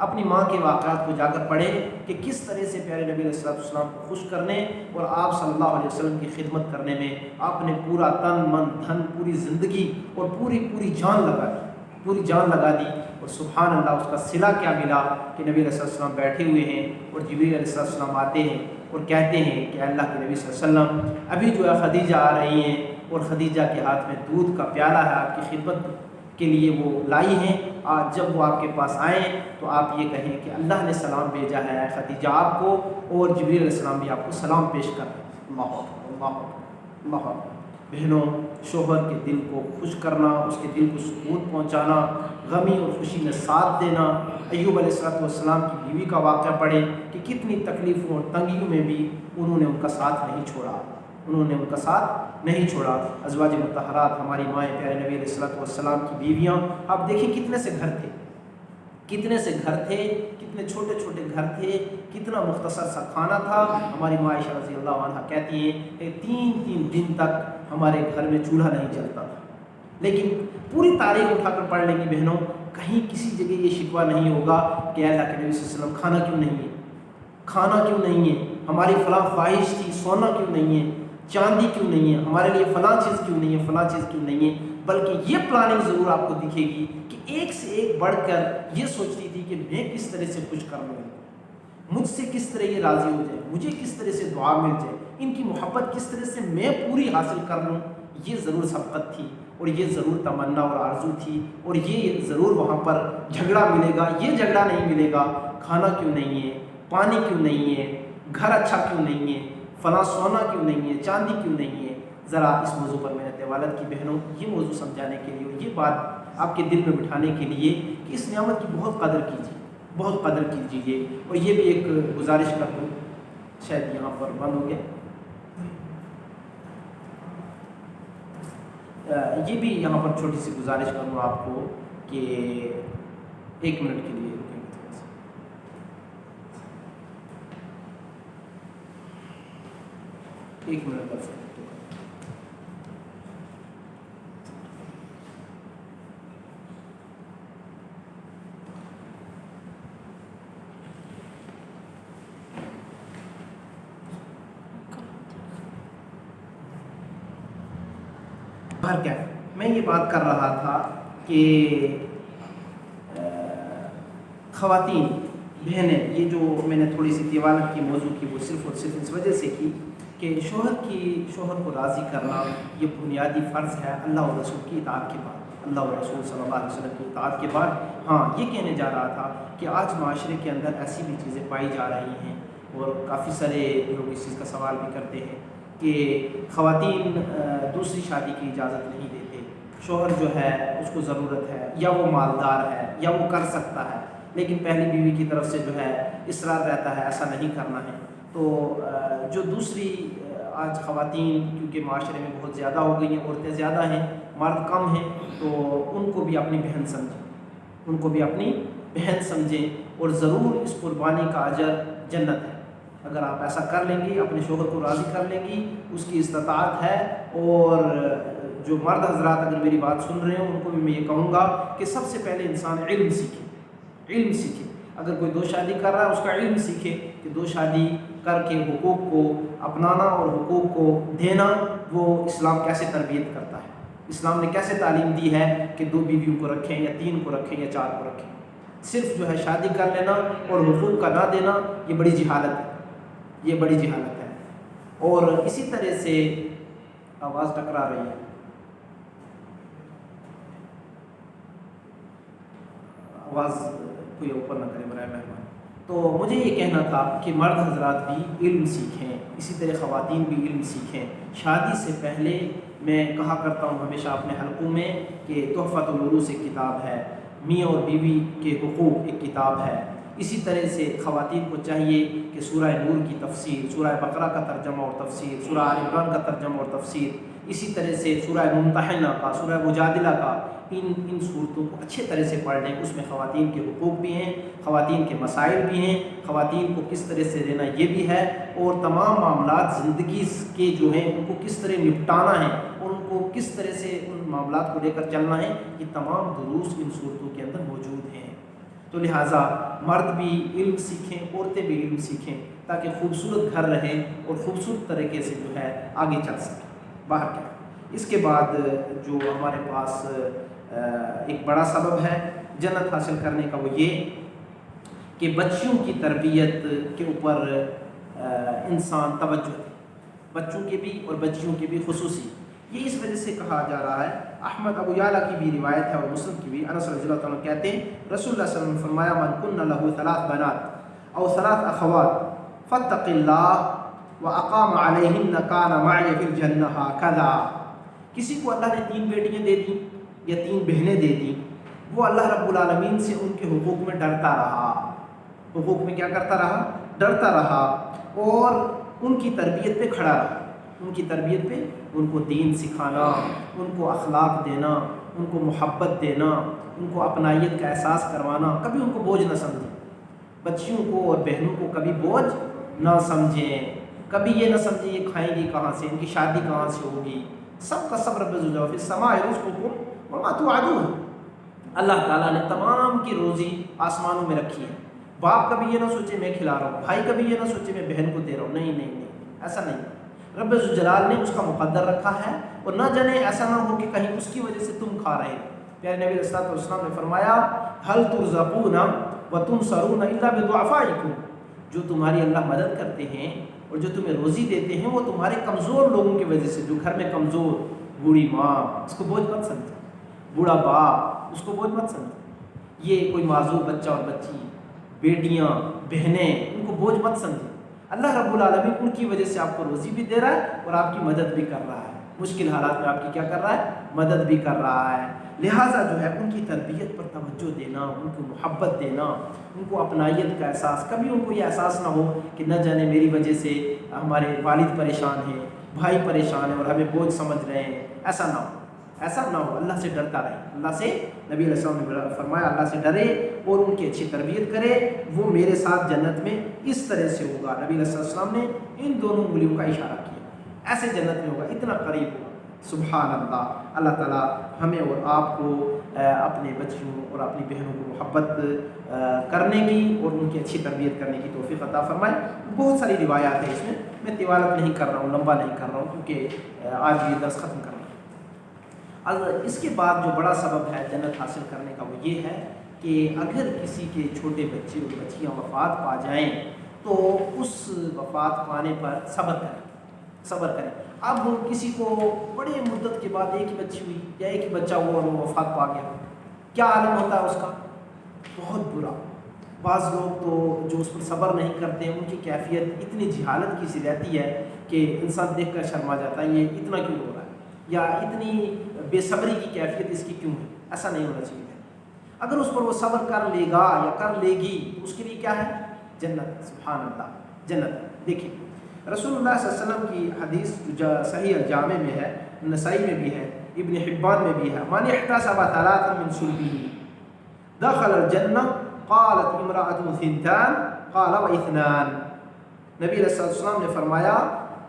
اپنی ماں کے واقعات کو جا کر پڑھیں کہ کس طرح سے پیارے نبی علیہ السلام کو خوش کرنے اور آپ صلی اللہ علیہ وسلم کی خدمت کرنے میں آپ نے پورا تن من دھن، پوری زندگی اور پوری جان لگا دی، پوری جان لگا دی۔ اور سبحان اللہ، اس کا صلہ کیا ملا کہ نبی علیہ السلام بیٹھے ہوئے ہیں اور جبریل علیہ السلام آتے ہیں اور کہتے ہیں کہ اللہ کے نبی صلی اللہ علیہ وسلم ابھی جو ہے خدیجہ آ رہی ہیں اور خدیجہ کے ہاتھ میں دودھ کا پیالہ ہے، آپ کی خدمت کے لیے وہ لائی ہیں، آج جب وہ آپ کے پاس آئیں تو آپ یہ کہیں کہ اللہ نے سلام بھیجا ہے خدیجہ آپ کو، اور جبریل علیہ السلام بھی آپ کو سلام پیش کر رہے ہیں۔ اللہ اکبر، اللہ اکبر، اللہ اکبر۔ بہنوں، شوہر کے دل کو خوش کرنا، اس کے دل کو سکون پہنچانا، غمی اور خوشی میں ساتھ دینا۔ ایوب علیہ السلام کی بیوی کا واقعہ پڑھیں کہ کتنی تکلیفوں اور تنگیوں میں بھی انہوں نے ان کا ساتھ نہیں چھوڑا، انہوں نے ان کا ساتھ نہیں چھوڑا۔ ازواج مطہرات، ہماری مائیں، پیارے نبی علیہ السلام کی بیویاں، آپ دیکھیں کتنے سے گھر تھے، کتنے سے گھر تھے، کتنے چھوٹے چھوٹے گھر تھے، کتنا مختصر سا کھانا تھا۔ ہماری ماں عائشہ رضی اللہ عنہا کہتی ہیں کہ 3 دن تک ہمارے گھر میں چولہا نہیں جلتا تھا۔ لیکن پوری تاریخ اٹھا کر پڑھ لیں گی بہنوں، کہیں کسی جگہ یہ شکوہ نہیں ہوگا کہ اللہ کے نبی صلی اللہ علیہ وسلم کھانا کیوں نہیں ہے، کھانا کیوں نہیں ہے، ہماری فلاں خواہش تھی، سونا کیوں نہیں ہے، چاندی کیوں نہیں ہے، ہمارے لیے فلاں چیز کیوں نہیں ہے، فلاں چیز کیوں نہیں ہے۔ بلکہ یہ پلاننگ ضرور آپ کو دکھے گی کہ ایک سے ایک بڑھ کر یہ سوچتی تھی کہ میں کس طرح سے خوش کر لوں، مجھ سے کس طرح یہ راضی ہو جائے، مجھے کس طرح سے دعا مل جائے، ان کی محبت کس طرح سے میں پوری حاصل کر لوں، یہ ضرور سبقت تھی، اور یہ ضرور تمنا اور آرزو تھی، اور یہ ضرور وہاں پر جھگڑا ملے گا، یہ جھگڑا نہیں ملے گا، کھانا کیوں نہیں ہے، پانی کیوں نہیں ہے، گھر اچھا کیوں نہیں ہے، فلاں سونا کیوں نہیں ہے، چاندی کیوں نہیں ہے۔ ذرا اس موضوع پر میں نے والد کی بہنوں یہ موضوع سمجھانے کے لیے اور یہ بات آپ کے دل میں بٹھانے کے لیے کہ اس نعمت کی بہت قدر کیجیے، بہت قدر کیجیے۔ اور یہ بھی ایک گزارش کر دوں، شاید یہاں پر بند ہو گیا، یہ بھی یہاں پر چھوٹی سی گزارش کروں آپ کو کہ 1 منٹ کے لیے رکیں گے تھوڑا سا، 1 منٹ کا فون۔ کیا میں یہ بات کر رہا تھا کہ خواتین بہنیں، یہ جو میں نے تھوڑی سی دیوالت کی موضوع کی وہ صرف اور صرف اس وجہ سے کی کہ شوہر کو راضی کرنا یہ بنیادی فرض ہے اللہ اور رسول کی اطاعت کے بعد، اللہ اور رسول صلی اللہ علیہ وسلم کی اطاعت کے بعد۔ ہاں یہ کہنے جا رہا تھا کہ آج معاشرے کے اندر ایسی بھی چیزیں پائی جا رہی ہیں اور کافی سارے لوگ اس چیز کا سوال بھی کرتے ہیں کہ خواتین دوسری شادی کی اجازت نہیں دیتے، شوہر جو ہے اس کو ضرورت ہے یا وہ مالدار ہے یا وہ کر سکتا ہے، لیکن پہلی بیوی کی طرف سے جو ہے اصرار رہتا ہے ایسا نہیں کرنا ہے۔ تو جو دوسری آج خواتین کیونکہ معاشرے میں بہت زیادہ ہو گئی ہیں، عورتیں زیادہ ہیں، مرد کم ہیں، تو ان کو بھی اپنی بہن سمجھیں، ان کو بھی اپنی بہن سمجھیں، اور ضرور اس قربانی کا اجر جنت ہے۔ اگر آپ ایسا کر لیں گی، اپنے شوہر کو راضی کر لیں گی، اس کی استطاعت ہے۔ اور جو مرد حضرات اگر میری بات سن رہے ہیں ان کو بھی میں یہ کہوں گا کہ سب سے پہلے انسان علم سیکھے، علم سیکھے۔ اگر کوئی 2 شادی کر رہا ہے اس کا علم سیکھے کہ 2 شادی کر کے حقوق کو اپنانا اور حقوق کو دینا وہ اسلام کیسے تربیت کرتا ہے، اسلام نے کیسے تعلیم دی ہے کہ 2 بیویوں کو رکھیں یا 3 کو رکھیں یا 4 کو رکھیں۔ صرف جو ہے شادی کر لینا اور حقوق کا نہ دینا یہ بڑی جہالت ہے، یہ بڑی جہالت ہے۔ اور اسی طرح سے آواز ٹکرا رہی ہے، آواز کوئی اوپر نہ کرے برائے مہربانی۔ تو مجھے یہ کہنا تھا کہ مرد حضرات بھی علم سیکھیں، اسی طرح خواتین بھی علم سیکھیں۔ شادی سے پہلے میں کہا کرتا ہوں ہمیشہ اپنے حلقوں میں کہ تحفۃ العروس ایک کتاب ہے، میاں اور بیوی کے حقوق ایک کتاب ہے۔ اسی طرح سے خواتین کو چاہیے کہ سورہ نور کی تفسیر، سورہ بقرہ کا ترجمہ اور تفسیر، سورہ آل عمران کا ترجمہ اور تفسیر، اسی طرح سے سورہ ممتحنہ کا، سورہ مجادلہ کا، ان صورتوں کو اچھے طرح سے پڑھ لیں۔ اس میں خواتین کے حقوق بھی ہیں، خواتین کے مسائل بھی ہیں، خواتین کو کس طرح سے رہنا یہ بھی ہے، اور تمام معاملات زندگی کے جو ہیں ان کو کس طرح نپٹانا ہے اور ان کو کس طرح سے ان معاملات کو لے کر چلنا ہے، یہ تمام دروس ان صورتوں کے اندر موجود ہیں۔ تو لہٰذا مرد بھی علم سیکھیں، عورتیں بھی علم سیکھیں، تاکہ خوبصورت گھر رہے اور خوبصورت طریقے سے جو ہے آگے چل سکیں۔ باہر کیا اس کے بعد جو ہمارے پاس ایک بڑا سبب ہے جنت حاصل کرنے کا، وہ یہ کہ بچیوں کی تربیت کے اوپر انسان توجہ دے، بچوں کے بھی اور بچیوں کے بھی خصوصی۔ یہ اس وجہ سے کہا جا رہا ہے، احمد ابو یعلا کی بھی روایت ہے اور مسلم کی بھی، انس رضی اللہ تعالیٰ کہتے ہیں رسول اللہ صلی اللہ علیہ وسلم نے فرمایا من کن لہ 3 بنات او 3 اخوات فاتق اللہ واقام علیہن کان معی فی الجنہ ہکذا۔ کسی کو اللہ نے 3 بیٹیاں دے دیں یا 3 بہنیں دے دیں، وہ اللہ رب العالمین سے ان کے حقوق میں ڈرتا رہا، حقوق میں کیا کرتا رہا؟ ڈرتا رہا، اور ان کی تربیت پہ کھڑا رہا، ان کی تربیت پہ، ان کو دین سکھانا، ان کو اخلاق دینا، ان کو محبت دینا، ان کو اپنائیت کا احساس کروانا، کبھی ان کو بوجھ نہ سمجھیں، بچیوں کو اور بہنوں کو کبھی بوجھ نہ سمجھیں، کبھی یہ نہ سمجھیں یہ کھائیں گی کہاں سے، ان کی شادی کہاں سے ہوگی۔ سب کا سب رب العزت فی السماء رزقکم وما توعدون، اللہ تعالیٰ نے تمام کی روزی آسمانوں میں رکھی ہے۔ باپ کبھی یہ نہ سوچے میں کھلا رہا ہوں، بھائی کبھی یہ نہ سوچے میں بہن کو دے رہا ہوں، نہیں نہیں نہیں، ایسا نہیں۔ رب الجلال نے اس کا مقدر رکھا ہے، اور نہ جانے ایسا نہ ہو کہ کہیں اس کی وجہ سے تم کھا رہے ہو۔ پیارے نبی صلی اللہ علیہ وسلم نے فرمایا هل ترزقون وتنصرون الا بضعفائکم، جو تمہاری اللہ مدد کرتے ہیں اور جو تمہیں روزی دیتے ہیں وہ تمہارے کمزور لوگوں کی وجہ سے، جو گھر میں کمزور، بوڑھی ماں اس کو بوجھ مت سمجھے، بوڑھا باپ اس کو بوجھ مت سمجھے، یہ کوئی معذور بچہ اور بچی، بیٹیاں، بہنیں، ان کو بوجھ مت سمجھے۔ اللہ رب العالمین ان کی وجہ سے آپ کو روزی بھی دے رہا ہے اور آپ کی مدد بھی کر رہا ہے، مشکل حالات میں آپ کی کیا کر رہا ہے؟ مدد بھی کر رہا ہے۔ لہٰذا جو ہے ان کی تربیت پر توجہ دینا، ان کو محبت دینا، ان کو اپنائیت کا احساس، کبھی ان کو یہ احساس نہ ہو کہ نہ جانے میری وجہ سے ہمارے والد پریشان ہیں، بھائی پریشان ہیں اور ہمیں بوجھ سمجھ رہے ہیں، ایسا نہ ہو، ایسا نہ ہو۔ اللہ سے ڈرتا رہے، اللہ سے، نبی علیہ السلام نے فرمایا اللہ سے ڈرے اور ان کی اچھی تربیت کرے، وہ میرے ساتھ جنت میں اس طرح سے ہوگا۔ نبی علیہ السلام نے ان دونوں انگلیوں کا اشارہ کیا، ایسے جنت میں ہوگا، اتنا قریب ہوگا۔ سبحان اللہ۔ اللہ تعالیٰ ہمیں اور آپ کو اپنے بچیوں اور اپنی بہنوں کو محبت کرنے کی اور ان کی اچھی تربیت کرنے کی توفیق عطا فرمائے۔ بہت ساری روایات ہیں اس میں طوالت نہیں کر رہا ہوں، لمبا نہیں کر رہا ہوں، کیونکہ آج یہ درس ختم کرنا ہے۔ اس کے بعد جو بڑا سبب ہے جنت حاصل کرنے کا وہ یہ ہے کہ اگر کسی کے چھوٹے بچے اور بچیاں وفات پا جائیں تو اس وفات پانے پر صبر کریں۔ اب کسی کو بڑے مدت کے بعد ایک ہی بچی ہوئی یا ایک ہی بچہ ہوا اور وہ وفات پا گیا، کیا عالم ہوتا ہے اس کا؟ بہت برا۔ بعض لوگ تو جو اس پر صبر نہیں کرتے ان کی کیفیت اتنی جہالت کی سی رہتی ہے کہ انسان دیکھ کر شرما جاتا ہے، یہ اتنا کیوں ہو رہا ہے، یا اتنی بے صبری کی کیفیت اس کی کیوں ہے؟ ایسا نہیں ہونا چاہیے۔ اگر اس پر وہ صبر کر لے گا یا کر لے گی تو اس کے لیے کیا ہے؟ جنت۔ سبحان اللہ، جنت۔ دیکھیں رسول اللہ صلی اللہ علیہ وسلم کی حدیث جو صحیح الجامع میں ہے، نسائی میں بھی ہے، ابن حبان میں بھی ہے، من احتسب ثلاثا من صلبه دخل الجنہ قالت امرأة ثنتان قال واثنان۔ نبی علیہ السلام نے فرمایا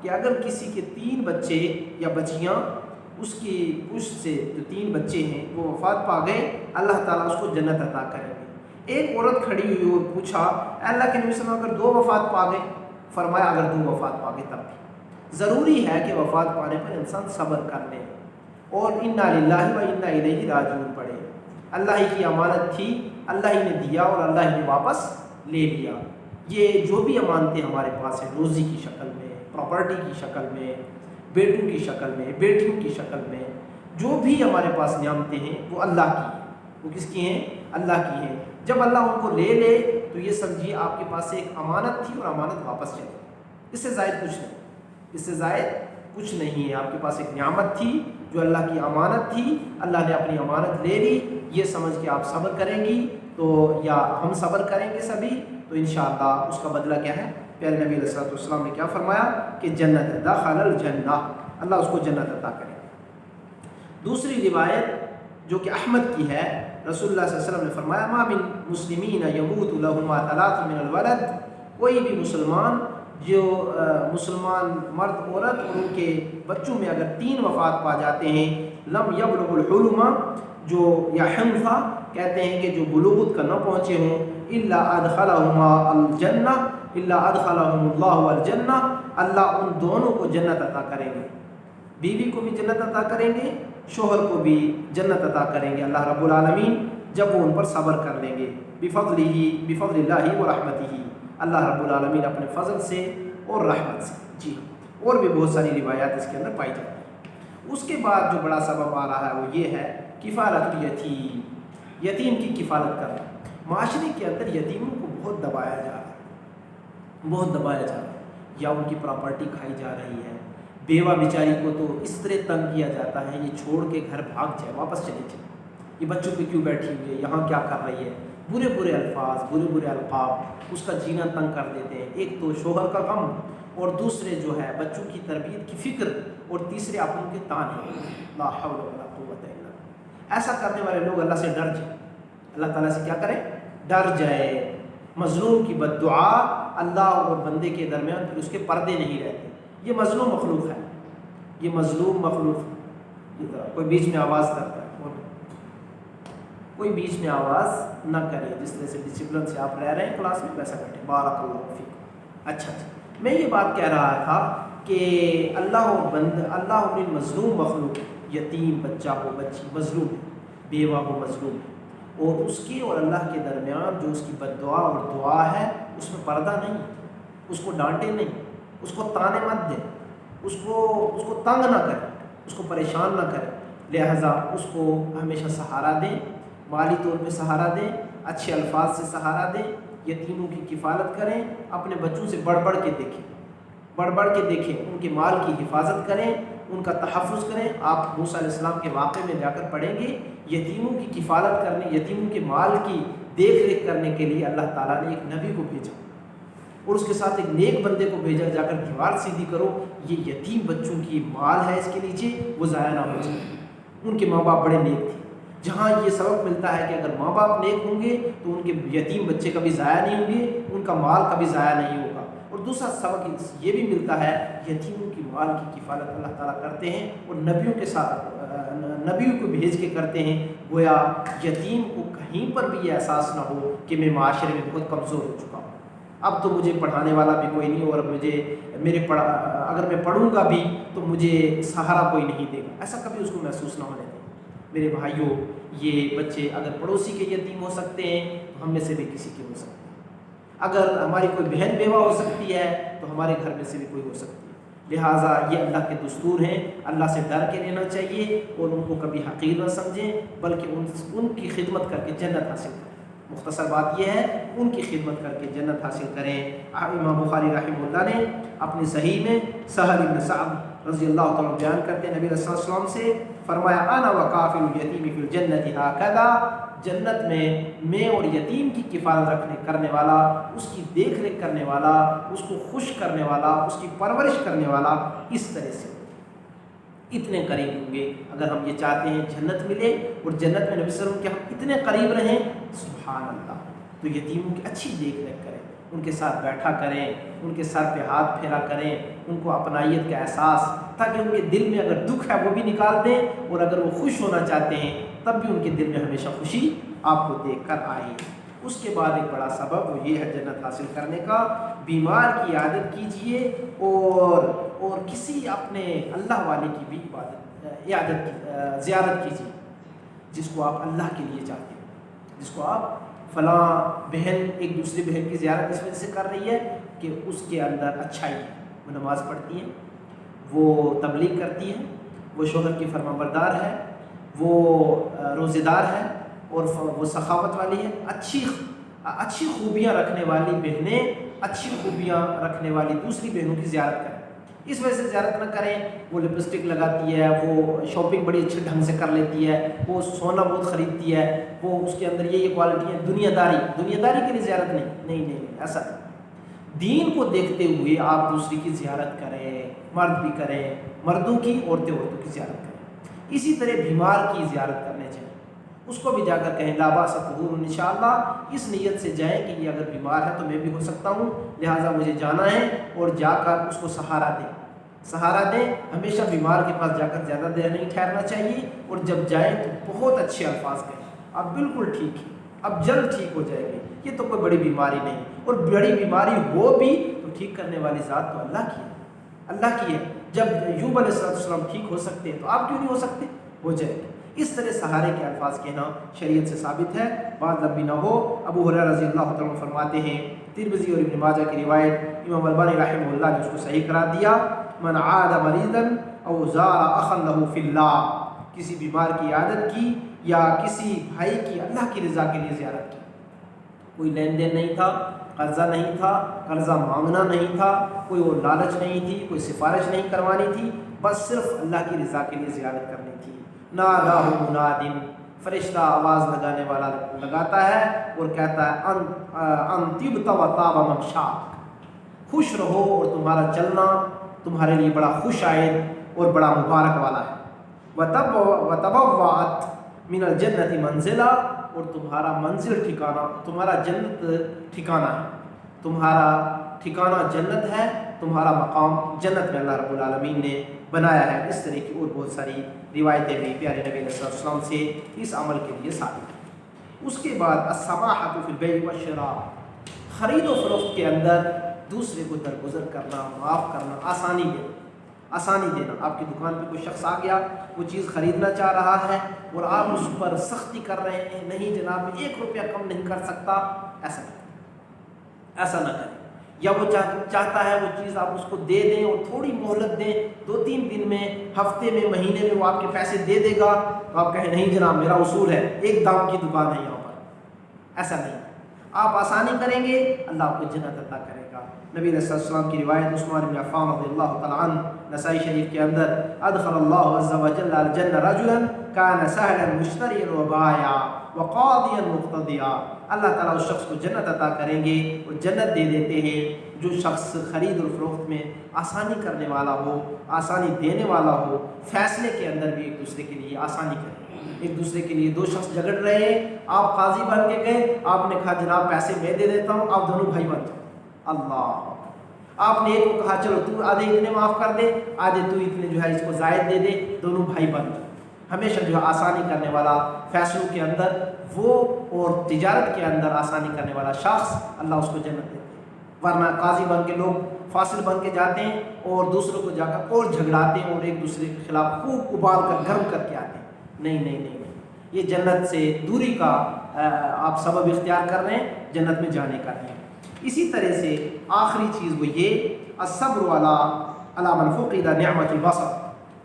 کہ اگر کسی کے 3 بچے یا بچیاں اس کی پشت سے جو 3 بچے ہیں وہ وفات پا گئے، اللہ تعالیٰ اس کو جنت عطا کریں گے۔ ایک عورت کھڑی ہوئی اور پوچھا اے اللہ کے نبی صلی اللہ علیہ وسلم اگر 2 وفات پا گئے؟ فرمایا اگر 2 وفات پا گئے تب بھی ضروری ہے کہ وفات پانے پر انسان صبر کر لے اور انا للہ و انا الیہ راجعون پڑھے۔ اللہ ہی کی امانت تھی، اللہ ہی نے دیا اور اللہ ہی نے واپس لے لیا۔ یہ جو بھی امانتیں ہمارے پاس ہیں، روزی کی شکل میں، پراپرٹی کی شکل میں، بیٹوں کی شکل میں، بیٹیوں کی شکل میں، جو بھی ہمارے پاس نعمتیں ہیں وہ اللہ کی ہیں۔ وہ کس کی ہیں؟ اللہ کی ہیں۔ جب اللہ ان کو لے لے تو یہ سمجھیے آپ کے پاس ایک امانت تھی اور امانت واپس چلی، اس سے زائد کچھ نہیں، اس سے زائد کچھ نہیں ہے۔ آپ کے پاس ایک نعمت تھی جو اللہ کی امانت تھی، اللہ نے اپنی امانت لے لی، یہ سمجھ کے آپ صبر کریں گی تو، یا ہم صبر کریں گے سبھی تو انشاءاللہ اس کا بدلہ کیا ہے؟ پیارے نبی علیہ السلام نے کیا فرمایا کہ جنت ہے، دخل الجنہ، اللہ اس کو جنت عطا کرے۔ دوسری روایت جو کہ احمد کی ہے، رسول اللہ صلی اللہ علیہ وسلم نے فرمایا ما من مسلمین یموت لہما 3 من الولد، کوئی بھی مسلمان جو مسلمان مرد عورت اور ان کے بچوں میں اگر 3 وفات پا جاتے ہیں، لم یبلغ الحلم، جو یا حنفا کہتے ہیں کہ جو بلوغت کا نہ پہنچے ہوں، الا ادخلہما الجنہ، الا ادخلہم اللہ الجنہ، اللہ ان دونوں کو جنت عطا کریں گے، بیوی کو بھی جنت عطا کریں گے، شوہر کو بھی جنت عطا کریں گے اللہ رب العالمین، جب وہ ان پر صبر کر لیں گے، بفضل اللہ و رحمتہ، اللہ رب العالمین اپنے فضل سے اور رحمت سے۔ جی، اور بھی بہت ساری روایات اس کے اندر پائی جاتی ہیں۔ اس کے بعد جو بڑا سبب آ رہا ہے وہ یہ ہے کفالت الیتیم، یتیم کی کفالت کرنا۔ معاشرے کے اندر یتیموں کو بہت دبایا جا رہا ہے، بہت دبایا جا رہا ہے، یا ان کی پراپرٹی کھائی جا رہی ہے، بیوہ بیچاری کو تو اس طرح تنگ کیا جاتا ہے یہ چھوڑ کے گھر بھاگ جائے، واپس چلی جائے، یہ بچوں پہ کیوں بیٹھی ہوئی ہے، یہاں کیا کر رہی ہے، برے برے الفاظ، برے برے القاب اس کا جینا تنگ کر دیتے ہیں۔ ایک تو شوہر کا غم، اور دوسرے جو ہے بچوں کی تربیت کی فکر، اور تیسرے اپنوں کے تانے۔ لا حول ولا قوت الا باللہ۔ ایسا کرنے والے لوگ اللہ سے ڈر جائیں، اللہ تعالیٰ سے کیا کریں؟ ڈر جائے۔ مظلوم کی بد دعا اللہ اور بندے کے درمیان پھر اس کے پردے نہیں رہتے۔ یہ مظلوم مخلوق ہے، یہ مظلوم مخلوق ہے۔ کوئی بیچ میں آواز کرتا ہے، کوئی بیچ میں آواز نہ کرے، جس طرح سے ڈسپلن سے آپ رہ رہے ہیں کلاس میں ویسا بیٹھے۔ بارک اللہ فیکم۔ اچھا، میں یہ بات کہہ رہا تھا کہ اللہ اور مظلوم مخلوق، یتیم بچہ ہو، بچی مظلوم ہے، بیوہ ہو مظلوم ہے، اور اس کے اور اللہ کے درمیان جو اس کی بد دعا اور دعا ہے اس میں پردہ نہیں ہے۔ اس کو ڈانٹے نہیں، اس کو تانے مت دیں، اس کو تنگ نہ کریں، اس کو پریشان نہ کریں، لہٰذا اس کو ہمیشہ سہارا دیں، مالی طور پہ سہارا دیں، اچھے الفاظ سے سہارا دیں، یتیموں کی کفالت کریں، اپنے بچوں سے بڑھ بڑھ کے دیکھیں، بڑھ بڑھ کے دیکھیں، ان کے مال کی حفاظت کریں، ان کا تحفظ کریں۔ آپ موسیٰ علیہ السلام کے واقعے میں جا کر پڑھیں گے، یتیموں کی کفالت کرنے، یتیموں کے مال کی دیکھ ریکھ کرنے کے لیے اللہ تعالیٰ نے ایک نبی کو بھیجا اور اس کے ساتھ ایک نیک بندے کو بھیجا، جا کر دیوار سیدھی کرو، یہ یتیم بچوں کی مال ہے اس کے نیچے، وہ ضائع نہ ہو جائے۔ ان کے ماں باپ بڑے نیک تھے۔ جہاں یہ سبق ملتا ہے کہ اگر ماں باپ نیک ہوں گے تو ان کے یتیم بچے کبھی ضائع نہیں ہوں گے، ان کا مال کبھی ضائع نہیں ہوگا۔ اور دوسرا سبق یہ بھی ملتا ہے، یتیموں کی مال کی کفالت اللہ تعالیٰ کرتے ہیں اور نبیوں کے ساتھ، نبیوں کو بھیج کے کرتے ہیں، گویا یتیم کو کہیں پر بھی یہ احساس نہ ہو کہ میں معاشرے میں بہت کمزور ہو چکا ہوں، اب تو مجھے پڑھانے والا بھی کوئی نہیں، اور اگر میں پڑھوں گا بھی تو مجھے سہارا کوئی نہیں دے گا، ایسا کبھی اس کو محسوس نہ ہونے دیں۔ میرے بھائیوں، یہ بچے اگر پڑوسی کے یتیم ہو سکتے ہیں تو ہم میں سے بھی کسی کے ہو سکتے ہیں، اگر ہماری کوئی بہن بیوہ ہو سکتی ہے تو ہمارے گھر میں سے بھی کوئی ہو سکتی ہے۔ لہٰذا یہ اللہ کے دستور ہیں، اللہ سے ڈر کے رہنا چاہیے اور ان کو کبھی حقیر نہ سمجھیں، بلکہ ان کی خدمت کر کے جنت حاصل کریں۔ مختصر بات یہ ہے، ان کی خدمت کر کے جنت حاصل کریں۔ امام بخاری رحمہ اللہ نے اپنی صحیح میں سہل بن سعد رضی اللہ تعالیٰ بیان کرتے ہیں، نبی صلی اللہ علیہ وسلم سے فرمایا، انا وکافل الیتیم فی الجنۃ ھکذا، جنت میں اور یتیم کی کفالت کرنے والا، اس کی دیکھ ریکھ کرنے والا، اس کو خوش کرنے والا، اس کی پرورش کرنے والا اس طرح سے اتنے قریب ہوں گے۔ اگر ہم یہ چاہتے ہیں جنت ملے اور جنت میں نبی صلی اللہ علیہ وسلم کے ہم اتنے قریب رہیں، سبحان اللہ، تو یتیموں کی اچھی دیکھ ریکھ کریں، ان کے ساتھ بیٹھا کریں، ان کے سر پہ ہاتھ پھیرا کریں، ان کو اپنائیت کا احساس، تاکہ ان کے دل میں اگر دکھ ہے وہ بھی نکال دیں، اور اگر وہ خوش ہونا چاہتے ہیں تب بھی ان کے دل میں ہمیشہ خوشی آپ کو دیکھ کر آئے۔ اس کے بعد ایک بڑا سبب وہ یہ ہے جنت حاصل کرنے کا، بیمار کی عادت کیجئے اور کسی اپنے اللہ والے کی بھی زیارت کیجیے، جس کو آپ اللہ کے لیے چاہتے ہیں، جس کو آپ فلاں بہن ایک دوسری بہن کی زیارت اس وجہ سے کر رہی ہے کہ اس کے اندر اچھائی ہے، وہ نماز پڑھتی ہے، وہ تبلیغ کرتی ہے، وہ شوہر کی فرما بردار ہے، وہ روزے دار ہے، اور وہ سخاوت والی ہے، اچھی خوبیاں رکھنے والی بہنیں اچھی خوبیاں رکھنے والی دوسری بہنوں کی زیارت کریں۔ اس وجہ سے زیارت نہ کریں وہ لپسٹک لگاتی ہے، وہ شاپنگ بڑی اچھے ڈھنگ سے کر لیتی ہے، وہ سونا بہت خریدتی ہے، وہ اس کے اندر یہ کوالٹی ہے، دنیا داری کے لیے زیارت نہیں، ایسا نہیں۔ دین کو دیکھتے ہوئے آپ دوسری کی زیارت کریں، مرد بھی کریں، مردوں کی، عورتوں کی زیارت کریں۔ اسی طرح بیمار کی زیارت کرنے چاہیے، اس کو بھی جا کر کہیں لا باس طہور انشاءاللہ، اس نیت سے جائیں کہ یہ اگر بیمار ہے تو میں بھی ہو سکتا ہوں، لہٰذا مجھے جانا ہے، اور جا کر اس کو سہارا دیں۔ ہمیشہ بیمار کے پاس جا کر زیادہ دیر نہیں ٹھہرنا چاہیے، اور جب جائیں تو بہت اچھے الفاظ کہیں، اب بالکل ٹھیک ہے، اب جلد ٹھیک ہو جائے گی، یہ تو کوئی بڑی بیماری نہیں، اور بڑی بیماری ہو بھی تو ٹھیک کرنے والی ذات تو اللہ کی ہے۔ جب ایوب علیہ السلام ٹھیک ہو سکتے ہیں تو آپ کیوں نہیں ہو سکتے؟ ہو جائے گی۔ اس طرح سہارے کے الفاظ کہنا شریعت سے ثابت ہے، بات لمبی نہ ہو۔ ابو ہریرہ رضی اللہ تعالیٰ عنہ فرماتے ہیں، ترمذی اور ابن ماجہ کی روایت، امام البانی رحمہ اللہ نے اس کو صحیح قرار دیا، من عاد مریضا او زار اخا له فی اللہ، کسی بیمار کی عادت کی یا کسی بھائی کی اللہ کی رضا کے لیے زیارت کی، کوئی لین دین نہیں تھا، قرضہ نہیں تھا، قرضہ مانگنا نہیں تھا، کوئی اور لالچ نہیں تھی، کوئی سفارش نہیں کروانی تھی، بس صرف اللہ کی رضا کے لیے زیارت کرنی تھی۔ ناداہ منادن، فرشتہ آواز لگانے والا لگاتا ہے اور کہتا ہے ان طبت و طاب ممشاک، خوش رہو اور تمہارا چلنا تمہارے لیے بڑا خوش آئد اور بڑا مبارک والا ہے۔ وتبوأت من الجنت منزلہ، اور تمہارا منزل ٹھکانہ، تمہارا جنت ٹھکانہ ہے، تمہارا ٹھکانہ جنت ہے، تمہارا مقام جنت میں اللہ رب العالمین نے بنایا ہے۔ اس طرح کی اور بہت ساری روایتیں بھی پیارے نبی علیہ السلام سے اس عمل کے لیے ثابت ہیں۔ اس کے بعد السماحۃ فی البیع والشراء، خرید و فروخت کے اندر دوسرے کو درگزر کرنا، معاف کرنا، آسانی دینا۔ آپ کی دکان پہ کوئی شخص آ گیا، وہ چیز خریدنا چاہ رہا ہے اور آپ اس پر سختی کر رہے ہیں، نہیں جناب میں 1 روپیہ کم نہیں کر سکتا، ایسا نہ کریں۔ یا وہ چاہتا ہے وہ چیز آپ اس کو دے دیں اور تھوڑی مہلت دیں، 2-3 دن میں، ہفتے میں، مہینے میں وہ آپ کے پیسے دے دے گا، تو آپ کہیں نہیں جناب میرا اصول ہے، ایک دام کی دکان ہے یہاں پر، ایسا نہیں۔ آپ آسانی کریں گے اللہ آپ کو جنت عطا کرے گا۔ نبی علیہ السلام کی روایت عثمان بن عفان رضی اللہ تعالیٰ عنہ نسائی شریف کے اندر، ادخل اللہ عز وجل الجنہ رجلا کان سہلا مشتریا وبائعا وقاضیا مقتدیا، اللہ تعالیٰ اس شخص کو جنت عطا کریں گے اور جنت دے دیتے ہیں جو شخص خرید اور فروخت میں آسانی کرنے والا ہو، آسانی دینے والا ہو، فیصلے کے اندر بھی ایک دوسرے کے لیے آسانی کرے۔ ایک دوسرے کے لیے 2 شخص جھگڑ رہے ہیں، آپ قاضی بن کے گئے، آپ نے کہا جناب پیسے میں دے دیتا ہوں، آپ دونوں بھائی بن جاؤ، اللہ۔ آپ نے ایک کو کہا چلو تو آدھے اتنے معاف کر دے، آدھے تو اتنے جو ہے اس کو زائد دے دے، دونوں بھائی بن جاؤ۔ ہمیشہ جو ہے آسانی کرنے والا فیصلوں کے اندر وہ، اور تجارت کے اندر آسانی کرنے والا شخص اللہ اس کو جنت دیتے ہیں۔ ورنہ قاضی بن کے لوگ فاصل بن کے جاتے ہیں اور دوسروں کو جا کر اور جھگڑاتے ہیں اور ایک دوسرے کے خلاف خوب ابال کر گرم کر کے آتے ہیں۔ نہیں نہیں نہیں نہیں، یہ جنت سے دوری کا آپ سبب اختیار کر رہے ہیں، جنت میں جانے کا نہیں۔ اسی طرح سے آخری چیز وہ یہ الصبر علی من فقد نعمت البصر،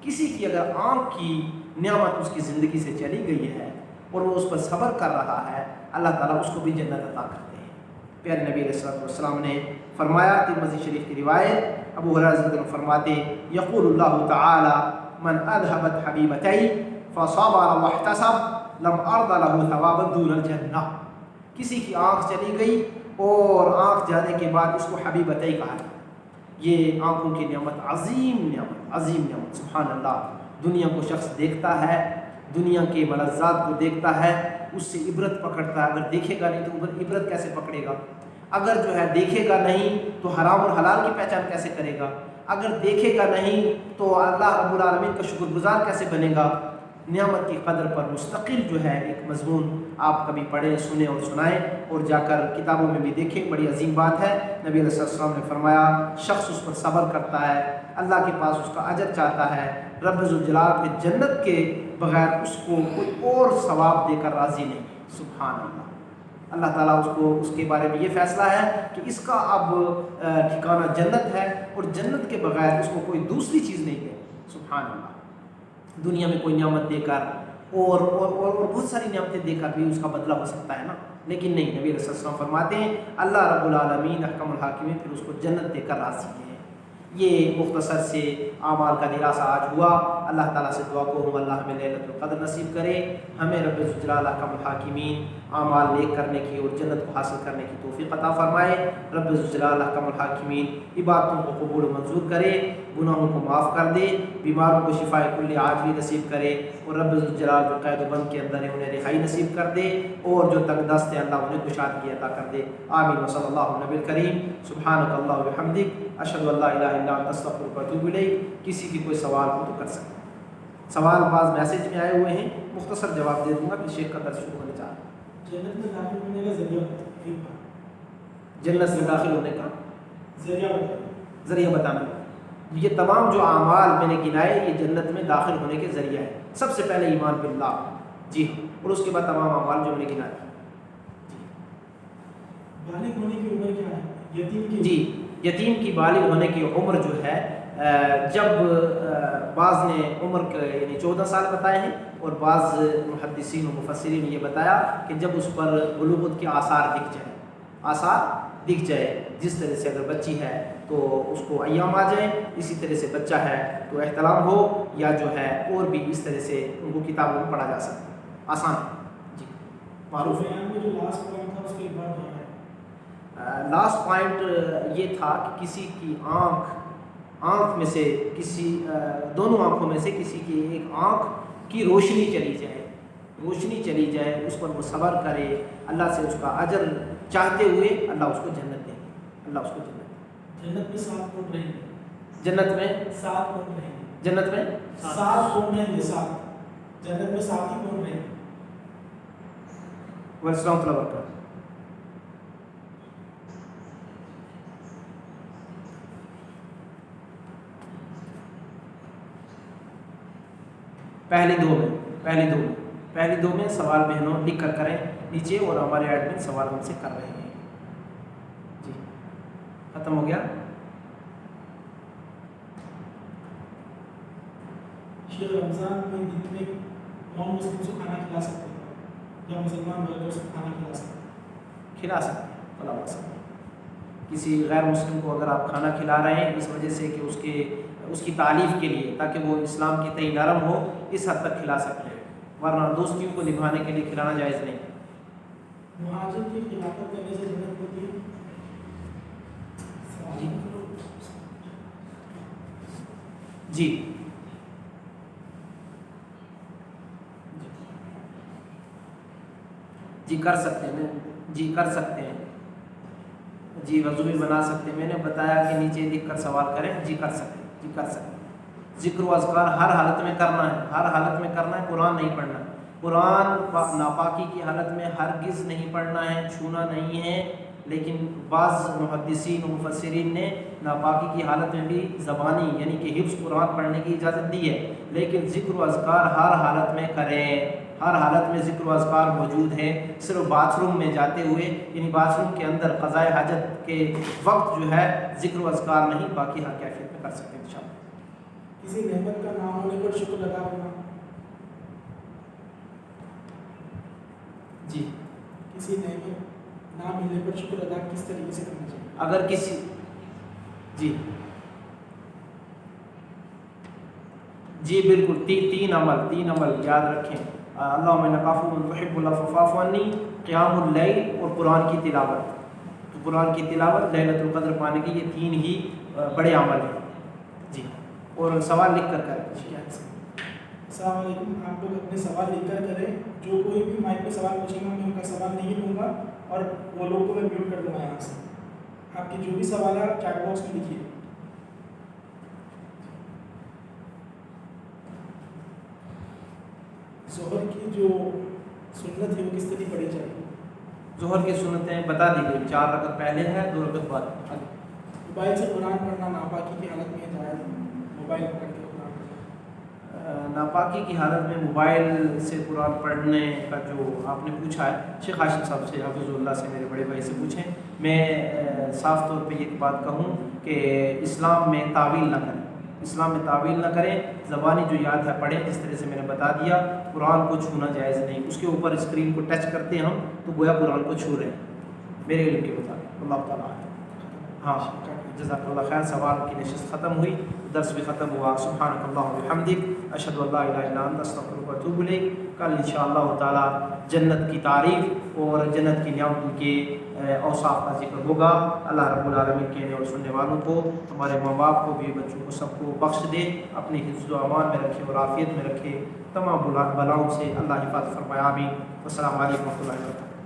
کسی کی اگر آنکھ کی نعمت اس کی زندگی سے چلی گئی ہے اور وہ اس پر صبر کر رہا ہے، اللہ تعالیٰ اس کو بھی جنت عطا کرتے ہیں۔ پیارے نبی علیہ السلام نے فرمایا، ترمذی شریف کی روایت، ابو ہریرہ رضی اللہ عنہ فرماتے یقول اللہ تعالی من اذهبت حبیبتی فصبر واحتسب لم ارض له ثوابا دون الجنہ، کسی کی آنکھ چلی گئی اور آنکھ جانے کے بعد اس کو حبیبتی کہا جاتا ہے۔ یہ آنکھوں کی نعمت عظیم نعمت، عظیم نعمت، سبحان اللہ۔ دنیا کو شخص دیکھتا ہے، دنیا کے ملذات کو دیکھتا ہے، اس سے عبرت پکڑتا ہے، اگر دیکھے گا نہیں تو عبرت کیسے پکڑے گا؟ اگر جو ہے دیکھے گا نہیں تو حرام اور حلال کی پہچان کیسے کرے گا؟ اگر دیکھے گا نہیں تو اللہ رب العالمین کا شکر گزار کیسے بنے گا؟ نعمت کی قدر پر مستقل جو ہے ایک مضمون آپ کبھی پڑھیں، سنیں اور سنائیں اور جا کر کتابوں میں بھی دیکھیں، بڑی عظیم بات ہے۔ نبی علیہ السلام نے فرمایا شخص اس پر صبر کرتا ہے، اللہ کے پاس اس کا اجر چاہتا ہے، رب ذوالجلال کی جنت کے بغیر اس کو کوئی اور ثواب دے کر راضی نہیں، سبحان اللہ۔ اللہ تعالیٰ اس کو اس کے بارے میں یہ فیصلہ ہے کہ اس کا اب ٹھکانہ جنت ہے اور جنت کے بغیر اس کو کوئی دوسری چیز نہیں دے، سبحان اللہ۔ دنیا میں کوئی نعمت دے کر اور بہت ساری نعمتیں دے کر بھی اس کا بدلہ ہو سکتا ہے نا، لیکن نہیں، نبی علیہ السلام فرماتے ہیں اللہ رب العالمین احکم الحاکمین پھر اس کو جنت دے کر راضی ہے۔ یہ مختصر سے اعمال کا خلاصہ آج ہوا۔ اللہ تعالیٰ سے دعا کو اللہ ہمیں لیلۃ القدر نصیب کرے، ہمیں رب ذوالجلال احکم الحاکمین اعمال نیک کرنے کی اور جنت کو حاصل کرنے کی توفیق عطا فرمائے۔ رب ذوالجلال احکم الحاکمین عبادتوں کو قبول و منظور کرے، گناہوں کو معاف کر دے، بیماروں کو شفاء کل عاجل نصیب کرے، اور رب ذوالجلال جو قید و بند کے اندر ہے انہیں رہائی نصیب کر دے، اور جو تنگ دست ہے اللہ انہیں کشادگی عطا کر دے، آمین۔ وصلی اللہ علیہ نبی الکریم، سبحانک اللہم و بحمدک، اشہد ان لا الہ الا انت استغفرک و اتوب الیک۔ کسی کی کوئی سوال ہو تو کر سکتے ہیں، سوال بعض میسیج میں آئے ہوئے ہیں، مختصر جواب دے دوں گا کہ شیخ کا درس شروع ہونے جا رہا ہے۔ جنت میں داخل ہونے کا ذریعہ جنت میں داخل ہونے کا ذریعہ بتانا، یہ تمام جو اعمال میں نے گنائے یہ جنت میں داخل ہونے کے ذریعہ ہے۔ سب سے پہلے ایمان باللہ، جی ہاں، اور اس کے بعد تمام اعمال جو میں نے گنائے۔ بالغ ہونے کی عمر کیا ہے؟ یتیم کی؟ جی، یتیم کی بالغ ہونے کی عمر جو ہے جب بعض نے عمر کے یعنی 14 سال بتائے ہیں، اور بعض محدثین و مفسرین نے یہ بتایا کہ جب اس پر بلوغت کے آثار دکھ جائے، جس طرح سے اگر بچی ہے تو اس کو ایام آ جائیں، اسی طرح سے بچہ ہے تو احتلام ہو، یا جو ہے اور بھی اس طرح سے ان کو کتابوں میں پڑھا جا سکتا ہے، آسان ہے جی، معروف ہے۔ جو لاسٹ پوائنٹ تھا اس کے بعد ہے لاسٹ پوائنٹ یہ تھا کہ کسی کی آنکھ میں سے کسی دونوں آنکھوں میں سے کسی کی ایک آنکھ کی روشنی چلی جائے، اس پر وہ صبر کرے، اللہ سے اس کا اجر چاہتے ہوئے اللہ اس کو جنت دے، اللہ اس کو جنت میں 7 کوٹ رہیں گے، جنت میں 7 کوٹ رہیں گے، جنت میں 7 کوٹ رہیں گے، 7 جنت میں 7 ہی کوٹ رہیں گے۔ ورسلام اللہ وبرکاتہ۔ پہلی دو میں سوال بہنوں لکھ کر کریں نیچے، اور ہمارے ایڈمن سوال ہم سے کر رہے ہیں جی۔ ختم ہو گیا؟ شیخ رمضان میں دن میں نان مسلم کو کھانا کھلا سکتے ہیں یا مسلمان مل کر کھانا کھلا سکتے ہیں؟ کھلا سکتے ہیں، بلا سکتے ہیں. کسی غیر مسلم کو اگر آپ کھانا کھلا رہے ہیں اس وجہ سے کہ اس کی تعریف کے لیے تاکہ وہ اسلام کے تئیں نرم ہو، اس حد تک کھلا سکتے ہیں، ورنہ دوستیوں کو نبھانے کے لیے کھلانا جائز نہیں. مہاجر کی خلافت کرنے سے جنت ہوتی ہے؟ جی جی کر سکتے ہیں، جی کر سکتے ہیں، جی وضو بھی بنا سکتے ہیں. میں نے بتایا کہ نیچے لکھ کر سوال کریں. جی کر سکتے ہیں، جی کر سکتے ہیں. ذکر و اذکار ہر حالت میں کرنا ہے، ہر حالت میں کرنا ہے. قرآن نہیں پڑھنا، قرآن ناپاکی کی حالت میں ہرگز نہیں پڑھنا ہے، چھونا نہیں ہے. لیکن بعض محدثین و مفسرین نے ناپاکی کی حالت میں بھی زبانی یعنی کہ حفظ قرآن پڑھنے کی اجازت دی ہے، لیکن ذکر و اذکار ہر حالت میں کریں. ہر حالت میں ذکر و اذکار موجود ہے. صرف باتھ روم میں جاتے ہوئے یعنی باتھ روم کے اندر قضاء حاجت کے وقت جو ہے ذکر و اذکار نہیں، باقی ہر کیفیت میں کر سکتے ہیں انشاءاللہ. کسی نعمت کا نام ہونے پر شکر ادا کرنا. جی کسی نعمت نہ ملنے پر شکر ادا کس طریقے سے کرنا چاہیے؟ اگر کسی جی جی بالکل تین عمل یاد رکھیں. اللہم انک عفو تحب العفو فاعف عنی، قیام اللیل اور قرآن کی تلاوت. تو قرآن کی تلاوت، لیلۃ القدر پانے کی، یہ تین ہی بڑے عمل ہیں. جی اور سوال لکھ کر کریں. السلام علیکم. آپ لوگ اپنے سوال لکھ کر کریں. جو کوئی بھی مائک پہ سوال پوچھے گا میں ان کا سوال نہیں لوں گا اور وہ لوگ کو میں میوٹ کر دوں گا یہاں سے. آپ کے جو بھی سوال ہے آپ چیٹ باکس میں لکھیے. ظہر کی جو سنت ہے وہ کس طرح پڑھی چاہیے؟ ظہر کی سنتیں بتا دی گئی. 4 رکعت پہلے ہے، 2 رکعت بعد. موبائل سے قرآن پڑھنا ناپاکی کی حالت میں جائز ہے؟ موبائل پکڑ کے قرآن پڑھنا ناپاکی کی حالت میں موبائل سے قرآن پڑھنے کا جو آپ نے پوچھا ہے، شیخ ہاشم صاحب سے، حافظ اللہ سے، میرے بڑے بھائی سے پوچھیں. میں صاف طور پہ یہ بات کہوں کہ اسلام میں تعویل نہ کریں، اسلام میں تعویل نہ کریں. زبانی جو یاد ہے پڑھیں، جس طرح سے میں نے بتا دیا. قرآن کو چھونا جائز نہیں. اس کے اوپر اسکرین کو ٹچ کرتے ہیں ہم تو گویا قرآن کو چھو رہے ہیں میرے علم کے مطابق. اللہ تعالیٰ. ہاں جزاک اللہ خیر. سوال کی نشست ختم ہوئی، درس بھی ختم ہوا. سبحانک اللہم و بحمدک، اشہد ان لا الہ الا انت، استغفرک و اتوب الیک. کل انشاءاللہ تعالیٰ جنت کی تعریف اور جنت کی نعمتوں کے اوصاف کا ذکر ہوگا. اللہ رب العالمین کہنے اور سننے والوں کو، ہمارے ماں باپ کو بھی، بچوں کو، سب کو بخش دے، اپنے حفظ و امان میں رکھے اور عافیت میں رکھے. تمام بلاؤں سے اللہ حفاظت فرمائے. آمین. السلام علیکم و رحمۃ اللہ وبرکاتہ.